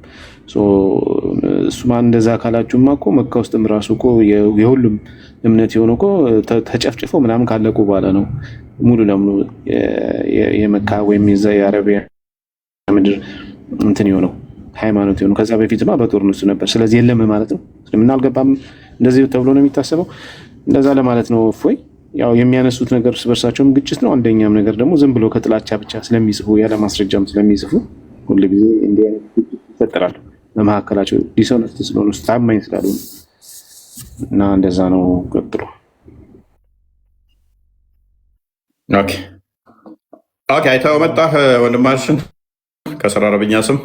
I: እሱማን እንደዛ ካላችሁማ እኮ መካ ውስጥም ራሱ እኮ የሁሉም እምነት የሆነው እኮ ተጨፍጭፎ ምናምን ካለቁ በኋላ ነው ሙሉ ለሙሉ የመካ ወይም የአረቢያ ምድር እንትን የሆነው ሃይማኖት የሆነው። ከዛ በፊትማ በጦርነቱ ነበር። ስለዚህ የለም ማለት ነው። ስለምን አልገባም እንደዚህ ተብሎ ነው የሚታሰበው። እንደዛ ለማለት ነው። እፎይ ያው የሚያነሱት ነገር እርስ በርሳቸውም ግጭት ነው። አንደኛም ነገር ደግሞ ዝም ብሎ ከጥላቻ ብቻ ስለሚጽፉ ያለ ማስረጃም ስለሚጽፉ ሁልጊዜ እንዲህ አይነት ግጭት ይፈጠራል በመካከላቸው ዲሶናንስ ስለሆኑ ታማኝ ስላልሆኑ እና እንደዛ ነው። ቀጥሎ
A: ኦኬ አይተኸው መጣህ ወንድማችን ከስራ አረብኛ ስም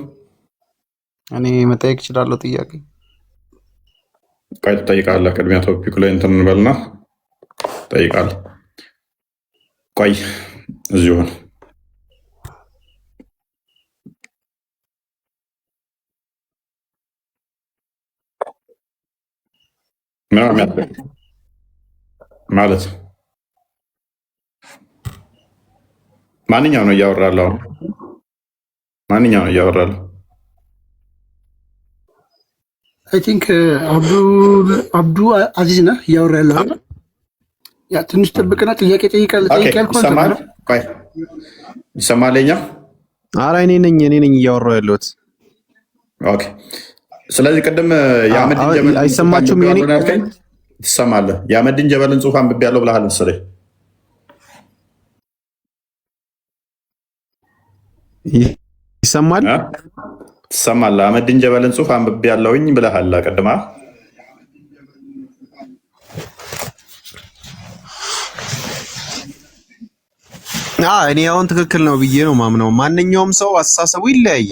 F: እኔ መጠየቅ እችላለሁ ጥያቄ?
A: ቆይ ትጠይቃለህ። ቅድሚያ ቶፒኩ ላይ እንትን እንበልና ትጠይቃለህ። ቆይ እዚሁ ነው። ማለት ማንኛው ነው እያወራለሁ? ማንኛው ነው እያወራለሁ?
E: አይ ቲንክ አብዱ አዚዝ ነህ እያወራ ያለው አይደል? ያ ትንሽ ጥብቅና ጥያቄ ጠይቃለሁ።
A: ይሰማለኛ?
F: ኧረ እኔ ነኝ እያወራሁ ያለሁት።
A: ኦኬ ስለዚህ ቅድም የአህመዲን ጀበልን
F: አይሰማችሁም?
A: ትሰማለህ? የአህመዲን ጀበልን ጽሑፍ አንብቤያለሁ ብለሃል መሰለኝ።
F: ይሰማል?
A: ትሰማለህ? አህመዲን ጀበልን ጽሑፍ አንብቤያለሁኝ ብለሃል ቅድማ።
F: እኔ አሁን ትክክል ነው ብዬ ነው ማምነው። ማንኛውም ሰው አስተሳሰቡ ይለያይ።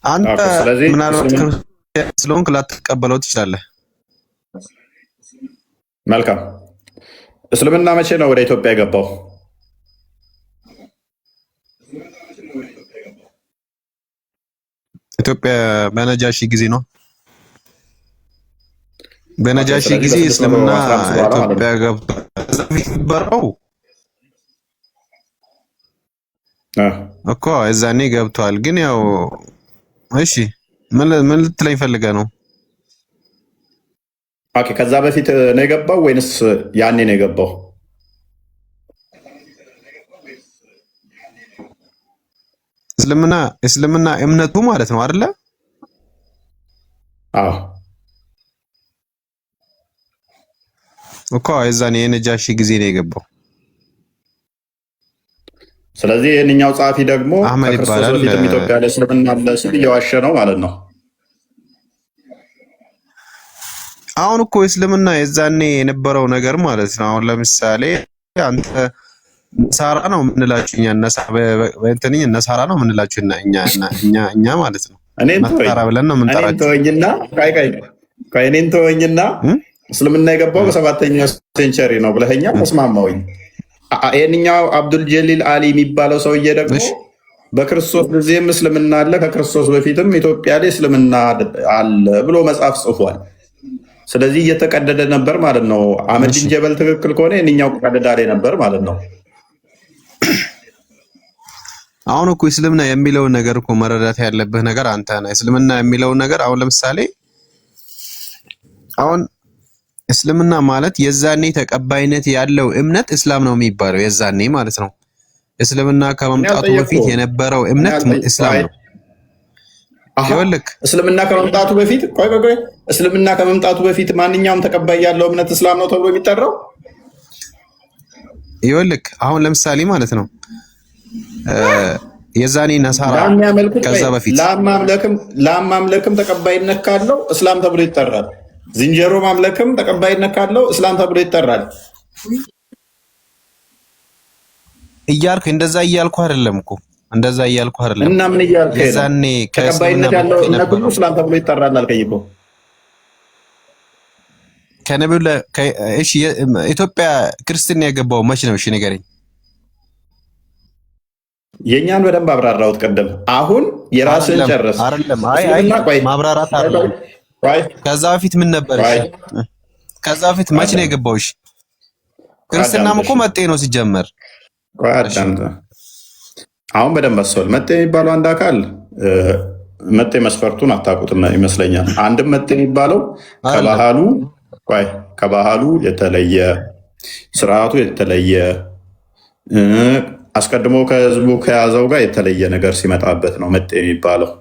F: አንተ ምናልባት ስለሆንክ ላትቀበለው ትችላለህ።
A: መልካም። እስልምና መቼ ነው ወደ ኢትዮጵያ የገባው?
F: ኢትዮጵያ በነጃሺ ጊዜ ነው። በነጃሺ ጊዜ እስልምና ኢትዮጵያ ገብቷል እኮ እዛኔ ገብቷል። ግን ያው
G: እሺ ምን ልትለኝ ፈልገህ ነው?
A: ኦኬ ከዛ በፊት ነው የገባው ወይንስ ያኔ ነው የገባው?
G: እስልምና እምነቱ ማለት ነው አይደለ?
A: አዎ
G: እኮ የዛኔ የነጃሺ ጊዜ ነው የገባው።
A: ስለዚህ የእኛው ጸሐፊ ደግሞ
G: አህመድ
A: ከክርስቶስ
G: ይባላል።
A: በፊትም ኢትዮጵያ ላይ እስልምና አለ ሲል እየዋሸ ነው ማለት ነው።
G: አሁን እኮ እስልምና የዛኔ የነበረው ነገር ማለት ነው። አሁን ለምሳሌ አንተ ነሳራ ነው የምንላችሁ እኛ ነሳራ ነው የምንላችሁ እኛ ማለት ነው። ነሳራ ብለን ነው የምንጠራችሁ።
A: እኔን ተወኝና እስልምና የገባው በ7ኛው ሴንቸሪ ነው ብለኸኛል። ተስማማሁኝ። ይህንኛው አብዱል ጀሊል አሊ የሚባለው ሰውዬ ደግሞ በክርስቶስ ጊዜም እስልምና አለ፣ ከክርስቶስ በፊትም ኢትዮጵያ ላይ እስልምና አለ ብሎ መጽሐፍ ጽፏል። ስለዚህ እየተቀደደ ነበር ማለት ነው። አህመዲን ጀበል ትክክል ከሆነ የእኛው ቀደዳ ላይ ነበር ማለት ነው።
G: አሁን እኮ እስልምና የሚለውን ነገር እኮ መረዳት ያለብህ ነገር አንተ ነህ። እስልምና የሚለውን ነገር አሁን ለምሳሌ አሁን እስልምና ማለት የዛኔ ተቀባይነት ያለው እምነት እስላም ነው የሚባለው የዛኔ ማለት ነው። እስልምና ከመምጣቱ በፊት የነበረው እምነት እስላም ነው። ይኸውልህ
A: እስልምና ከመምጣቱ በፊት እስልምና ከመምጣቱ በፊት ማንኛውም ተቀባይ ያለው እምነት እስላም ነው ተብሎ የሚጠራው።
G: ይኸውልህ አሁን ለምሳሌ ማለት ነው የዛኔ ነሳራ ከዛ በፊት
A: ለማምለክም ተቀባይነት ካለው እስላም ተብሎ ይጠራል። ዝንጀሮ ማምለክም ተቀባይነት ካለው እስላም ተብሎ ይጠራል።
G: እያልክ እንደዛ እያልኩ አይደለም እኮ እንደዛ እያልኩ አይደለም።
A: እና ምን እያልክ ነው?
G: የዛኔ
A: ተቀባይነት ያለው እምነት ሁሉ እስላም ተብሎ ይጠራል አልከኝ እኮ።
G: ከነብዩ እሺ ኢትዮጵያ ክርስትና የገባው መች ነው? እሺ ንገረኝ።
A: የኛን በደንብ አብራራሁት ቀደም። አሁን የራስን ጨርስ።
G: አይደለም ማብራራት አይደለም። ከዛ በፊት ምን ነበር? ከዛ በፊት መች ነው የገባው? እሺ ክርስትናም እኮ መጤ ነው ሲጀመር።
A: አሁን በደንብ አስተውል። መጤ የሚባለው አንድ አካል መጤ መስፈርቱን አታውቁትም ይመስለኛል። አንድም መጤ የሚባለው ከባህሉ የተለየ ስርዓቱ የተለየ አስቀድሞ ከህዝቡ ከያዘው ጋር የተለየ ነገር ሲመጣበት ነው መጤ የሚባለው።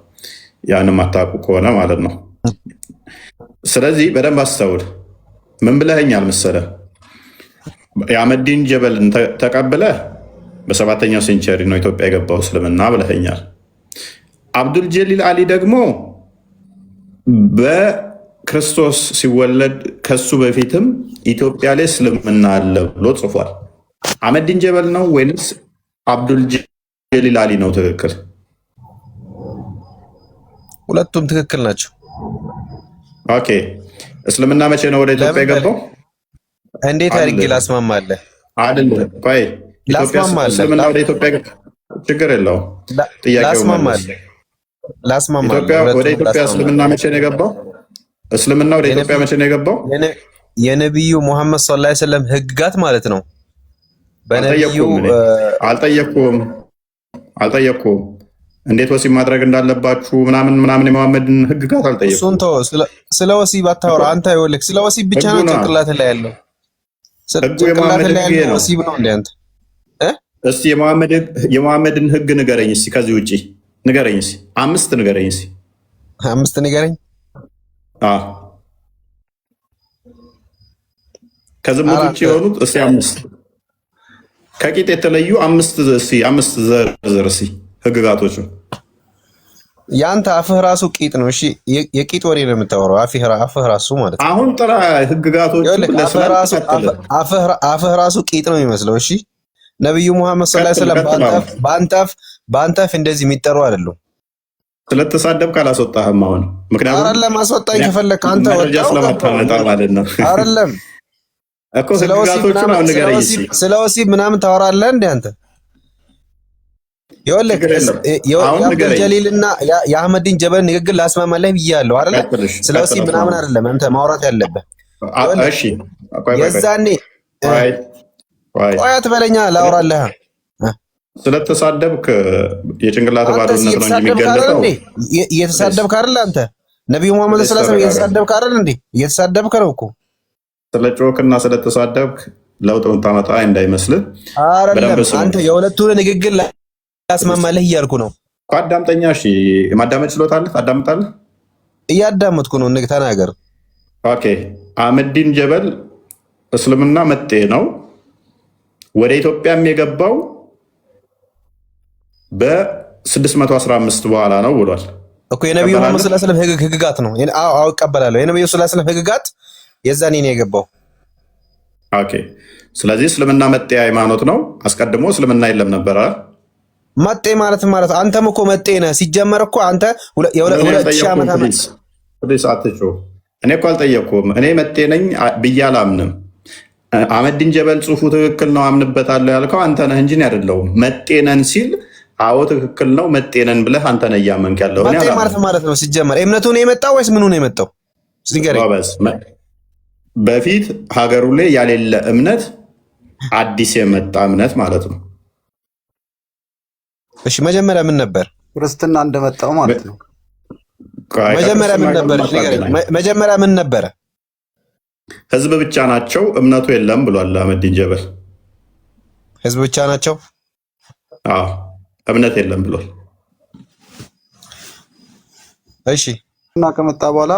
A: ያንም አታውቁ ከሆነ ማለት ነው። ስለዚህ በደንብ አስተውል። ምን ብለኸኛል መሰለህ? የአህመዲን ጀበልን ተቀብለህ በ7ኛው ሴንቸሪ ነው ኢትዮጵያ የገባው እስልምና ብለኸኛል። አብዱል ጀሊል አሊ ደግሞ በክርስቶስ ሲወለድ ከሱ በፊትም ኢትዮጵያ ላይ እስልምና አለ ብሎ ጽፏል። አህመዲን ጀበል ነው ወይንስ አብዱል ጀሊል አሊ ነው ትክክል?
G: ሁለቱም ትክክል ናቸው።
A: ኦኬ እስልምና መቼ ነው ወደ ኢትዮጵያ የገባው?
G: እንዴት አድርጌ ላስማማለህ?
A: አይደለም ቆይ እስልምና ወደ ኢትዮጵያ ችግር የለውም። ወደ ኢትዮጵያ እስልምና መቼ ነው የገባው? እስልምና ወደ ኢትዮጵያ መቼ ነው የገባው?
G: የነቢዩ ሙሐመድ ሰለላሁ ዐለይሂ ወሰለም ህግጋት ማለት ነው። በነቢዩ አልጠየቅኩም። እንዴት ወሲብ ማድረግ እንዳለባችሁ ምናምን የመሐመድን ህግጋት አልጠየቅኩም። እሱን ተው። ስለ ወሲብ አታወራ አንተ። ይኸውልህ ስለ ወሲብ ብቻ ነው ጭንቅላት ላይ ያለው። ጭንቅላት ላይ ያለው ወሲብ ነው እንደ አንተ።
A: እስቲ የመሐመድን ህግ ንገረኝ እስቲ። ከዚህ ውጪ ንገረኝ እስቲ። 5 ንገረኝ እስቲ።
G: 5 ንገረኝ።
A: ከዝሙት ውጪ የሆኑት እስቲ 5። ከቂጥ የተለዩ 5 ዘርዝር እስቲ ህግጋቶቹ።
G: ያንተ አፍህ ራሱ ቂጥ ነው። እሺ የቂጥ ወሬ ነው የምታወራው። አፍህ ራሱ ማለት ነው።
A: አሁን ጥራ ህግጋቶቹ።
G: አፍህ ራሱ ቂጥ ነው የሚመስለው። እሺ ነብዩ ሙሐመድ ሰለላሁ ዐለይሂ ወሰለም በአንተ አፍ እንደዚህ የሚጠሩ አይደሉም።
A: ስለተሳደብክ አላስወጣህም አሁን። ምክንያቱም
G: አይደለም አስወጣኝ ከፈለክ አንተ
A: መረጃ ስለማታመጣ ማለት ነው።
G: አይደለም
A: እኮ ህግጋቶቹ ነው ንገረኝ።
G: ስለ ወሲብ ምናምን ታወራለህ እንዴ አንተ? ይኸውልህ የአብዱል ጀሊልና የአህመዲን ጀበል ንግግር ላስማማለህ ብያለሁ አይደለ? ስለ ወሲብ ምናምን አይደለም አንተ ማውራት ያለብህ።
A: እሺ
G: የዛኔ ቆይ አትበለኛ ላውራለህ።
A: ስለተሳደብክ የጭንቅላት ባዶነት ነው እንጂ የሚገለጠው።
F: እየተሳደብክ አይደል አንተ? ነብዩ መሐመድ ሰለላሁ ዐለይሂ ወሰለም እየተሳደብክ አይደል እንዴ? እየተሳደብክ ነው እኮ።
A: ስለ ጮክና ስለተሳደብክ ለውጥ የምታመጣ እንዳይመስልህ።
F: አይደለም አንተ የሁለቱን ንግግር ላስማማለህ እያልኩ ነው።
A: አዳምጠኛ። እሺ ማዳመጥ ችሎታ አለህ? ታዳምጣለህ?
F: እያዳመጥኩ ነው። ተናገር።
A: ኦኬ። አህመዲን ጀበል እስልምና መጤ ነው። ወደ ኢትዮጵያም የገባው በ615 በኋላ ነው ብሏል
F: እኮ። የነብዩ መሐመድ ሰለላሁ ዐለይሂ ወሰለም ህግጋት ነው። አዎ እቀበላለሁ። የነብዩ ሰለላሁ ዐለይሂ ወሰለም ህግጋት የዛኔ ነው የገባው።
A: ኦኬ። ስለዚህ እስልምና መጤ ሃይማኖት ነው። አስቀድሞ እስልምና የለም ነበረ።
F: መጤ ማለት አንተም እኮ መጤ ነህ። ሲጀመር እኮ አንተ የሁለት ሺህ ዓመት
A: አትጩህ። እኔ እኮ አልጠየቅኩም። እኔ መጤ ነኝ ብዬ አላምንም። አህመዲን ጀበል ጽሁፉ ትክክል ነው አምንበታለሁ ያልከው አንተ ነህ እንጂ አይደለሁም። መጤ ነን ሲል አዎ ትክክል ነው መጤ ነን ብለህ አንተ ነህ እያመንክ ያለው።
F: መጤ ማለት ነው ሲጀመር እምነቱ ነው የመጣው ወይስ ምኑ ነው የመጣው?
A: በፊት ሀገሩ ላይ ያሌለ እምነት አዲስ የመጣ እምነት ማለት ነው።
F: እሺ መጀመሪያ ምን ነበር?
J: ክርስትና እንደመጣው ማለት ነው።
F: መጀመሪያ ምን ነበር? መጀመሪያ ምን ነበረ?
A: ህዝብ ብቻ ናቸው እምነቱ የለም ብሏል አህመዲን ጀበል።
F: ህዝብ ብቻ ናቸው?
A: አዎ እምነት የለም ብሏል።
F: እሺ
J: እና ከመጣ በኋላ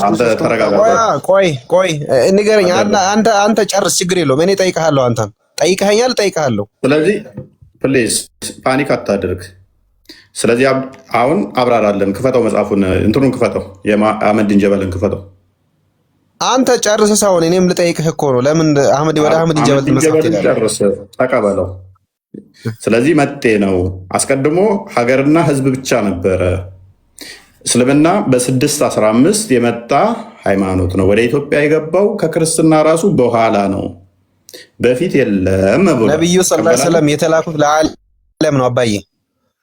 A: አንተ ተረጋጋ።
F: ቆይ ንገረኝ። አንተ ጨርስ፣ ችግር የለውም። እኔ እጠይቅሃለሁ። አንተም ጠይቀኸኛል፣ እጠይቅሃለሁ።
A: ስለዚህ ፕሊዝ ፓኒክ አታድርግ። ስለዚህ አሁን አብራራለን። ክፈተው፣ መጽሐፉን እንትኑን ክፈተው፣ የአህመዲን ጀበልን ክፈተው።
F: አንተ ጨርስ ሳይሆን እኔም ልጠይቅህ እኮ ነው። ለምን ወደ አህመዲን ጀበል
A: ጨርስ፣ ተቀበለው። ስለዚህ መጤ ነው። አስቀድሞ ሀገርና ህዝብ ብቻ ነበረ። እስልምና በ615 የመጣ ሃይማኖት ነው። ወደ ኢትዮጵያ የገባው ከክርስትና ራሱ በኋላ ነው፣ በፊት የለም ብሎ
F: ነብዩ ሰለላሁ ዐለይሂ ወሰለም የተላኩት ለዓለም ነው። አባዬ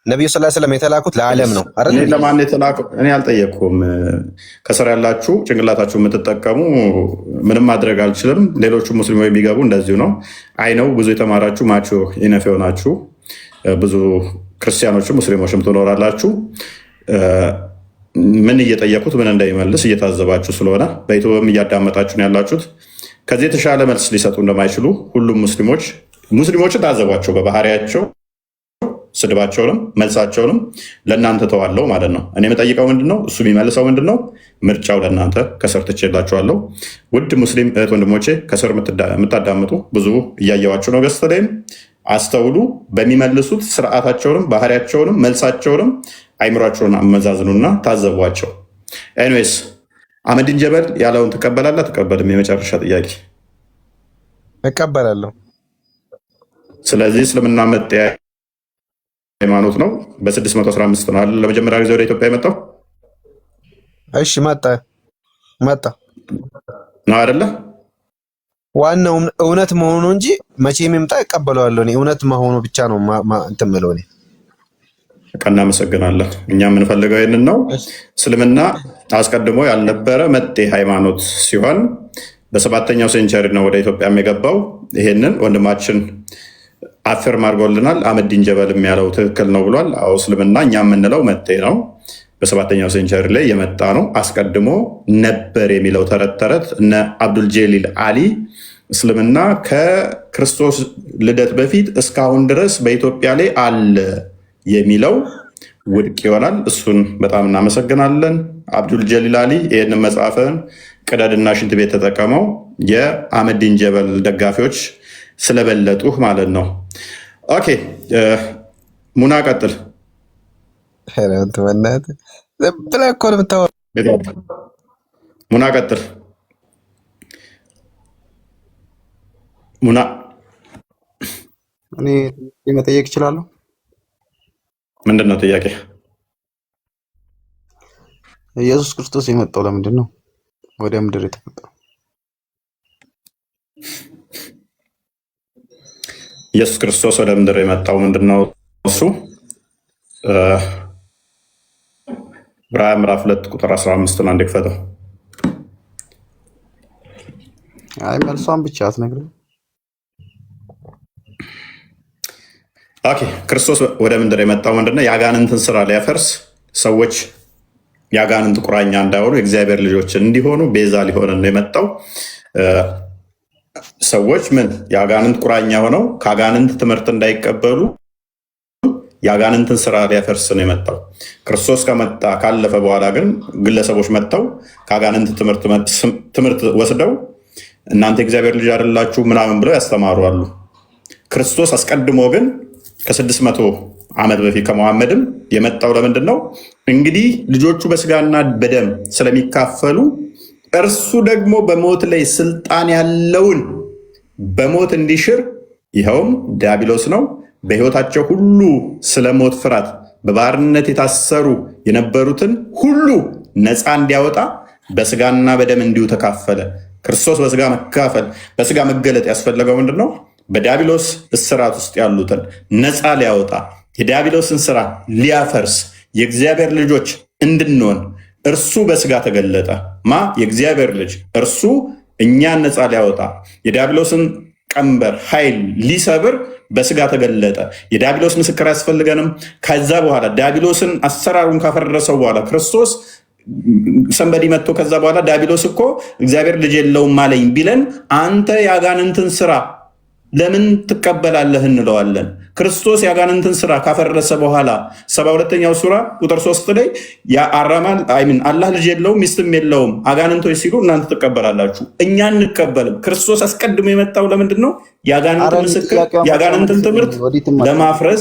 F: ነብዩ ሰለላሁ ዐለይሂ ወሰለም የተላኩት ለዓለም ነው አይደል?
A: እኔ ለማን የተላከው እኔ አልጠየቅኩም። ከስር ያላችሁ ጭንቅላታችሁ የምትጠቀሙ ምንም ማድረግ አልችልም። ሌሎቹ ሙስሊሞች ቢገቡ እንደዚሁ ነው። አይ ነው ብዙ የተማራችሁ ማቹ ኢነፍ የሆናችሁ ብዙ ክርስቲያኖችም ሙስሊሞችም ትኖራላችሁ። ምን እየጠየቁት ምን እንደሚመልስ እየታዘባችሁ ስለሆነ በኢትዮጵያም እያዳመጣችሁ ነው ያላችሁት። ከዚህ የተሻለ መልስ ሊሰጡ እንደማይችሉ ሁሉም ሙስሊሞችን ታዘቧቸው። በባህሪያቸው ስድባቸውንም መልሳቸውንም ለእናንተ ተዋለው ማለት ነው። እኔ የምጠይቀው ምንድነው? እሱ የሚመልሰው ምንድነው? ምርጫው ለእናንተ ከስር ትቼላችኋለሁ። ውድ ሙስሊም እህት ወንድሞቼ ከስር የምታዳምጡ ብዙ እያየዋችሁ ነው። ገስተላይም አስተውሉ። በሚመልሱት ስርዓታቸውንም ባህሪያቸውንም መልሳቸውንም አይምሯቸውን አመዛዝኑና ታዘቧቸው። ኤኒዌይስ አህመዲን ጀበል ያለውን ትቀበላለህ አትቀበልም? የመጨረሻ ጥያቄ።
F: እቀበላለሁ።
A: ስለዚህ እስልምና መጤ ሃይማኖት ነው። በ615 ነው አይደል ለመጀመሪያ ጊዜ ወደ ኢትዮጵያ የመጣው?
F: እሺ መጣ
A: ነው አይደለ?
F: ዋናው እውነት መሆኑ እንጂ መቼም ይምጣ እቀበለዋለሁ። እኔ እውነት መሆኑ ብቻ ነው እንትን የምለው እኔ።
A: እናመሰግናለን። እኛ የምንፈልገው ይህንን ነው። እስልምና አስቀድሞ ያልነበረ መጤ ሃይማኖት ሲሆን በ7ኛው ሴንቸሪ ነው ወደ ኢትዮጵያም የገባው። ይሄንን ወንድማችን አፍርም አድርጎልናል። አህመዲን ጀበል ያለው ትክክል ነው ብሏል። አዎ እስልምና እኛ የምንለው መጤ ነው፣ በ7ኛው ሴንቸሪ ላይ የመጣ ነው። አስቀድሞ ነበር የሚለው ተረት እነ አብዱል ጀሊል አሊ እስልምና ከክርስቶስ ልደት በፊት እስካሁን ድረስ በኢትዮጵያ ላይ አለ የሚለው ውድቅ ይሆናል። እሱን በጣም እናመሰግናለን። አብዱል ጀሊል አሊ ይህንን መጽሐፍን ቅደድና ሽንት ቤት ተጠቀመው፣ የአህመዲን ጀበል ደጋፊዎች ስለበለጡህ ማለት ነው። ኦኬ ሙና ቀጥል። ሙና ቀጥል። ሙና
J: እኔ መጠየቅ እችላለሁ?
A: ምንድን ነው ጥያቄ?
J: ኢየሱስ ክርስቶስ የመጣው ለምንድን ነው ወደ ምድር የተመጣው?
A: ኢየሱስ ክርስቶስ ወደ ምድር የመጣው ምንድን ነው? እሱ ዕብራውያን ምዕራፍ 2 ቁጥር 15 አንድ ክፈተው።
J: አይ መልሷን ብቻ አትነግርም?
A: ኦኬ ክርስቶስ ወደ ምድር የመጣው ምንድነው? የአጋንንትን ስራ ሊያፈርስ ሰዎች የአጋንንት ቁራኛ እንዳይሆኑ የእግዚአብሔር ልጆች እንዲሆኑ ቤዛ ሊሆን ነው የመጣው። ሰዎች ምን የአጋንንት ቁራኛ ሆነው ከአጋንንት ትምህርት እንዳይቀበሉ የአጋንንትን ስራ ሊያፈርስ ነው የመጣው። ክርስቶስ ከመጣ ካለፈ በኋላ ግን ግለሰቦች መጥተው ከአጋንንት ትምህርት ወስደው እናንተ የእግዚአብሔር ልጅ አይደላችሁ ምናምን ብለው ያስተማሩ አሉ። ክርስቶስ አስቀድሞ ግን ከ600 ዓመት በፊት ከመሐመድም የመጣው ለምንድን ነው? እንግዲህ ልጆቹ በስጋና በደም ስለሚካፈሉ እርሱ ደግሞ በሞት ላይ ስልጣን ያለውን በሞት እንዲሽር ይኸውም ዲያብሎስ ነው። በሕይወታቸው ሁሉ ስለ ሞት ፍርሃት በባርነት የታሰሩ የነበሩትን ሁሉ ነፃ እንዲያወጣ በስጋና በደም እንዲሁ ተካፈለ። ክርስቶስ በስጋ መካፈል በስጋ መገለጥ ያስፈለገው ምንድን ነው? በዲያብሎስ እስራት ውስጥ ያሉትን ነፃ ሊያወጣ የዲያብሎስን ስራ ሊያፈርስ የእግዚአብሔር ልጆች እንድንሆን እርሱ በስጋ ተገለጠ። ማ የእግዚአብሔር ልጅ እርሱ እኛን ነፃ ሊያወጣ የዲያብሎስን ቀንበር ኃይል ሊሰብር በስጋ ተገለጠ። የዲያብሎስ ምስክር አያስፈልገንም። ከዛ በኋላ ዲያብሎስን አሰራሩን ካፈረሰው በኋላ ክርስቶስ ሰንበዲ መጥቶ ከዛ በኋላ ዲያብሎስ እኮ እግዚአብሔር ልጅ የለውም አለኝ ቢለን አንተ የአጋንንትን ስራ ለምን ትቀበላለህ እንለዋለን። ክርስቶስ የአጋንንትን ስራ ካፈረሰ በኋላ 72ኛው ሱራ ቁጥር 3 ላይ አላህ ልጅ የለውም ሚስትም የለውም አጋንንቶች ሲሉ እናንተ ትቀበላላችሁ፣ እኛ እንቀበልም። ክርስቶስ አስቀድሞ የመጣው ለምንድን ነው? የአጋንንትን ምስክር የአጋንንትን ትምህርት ለማፍረስ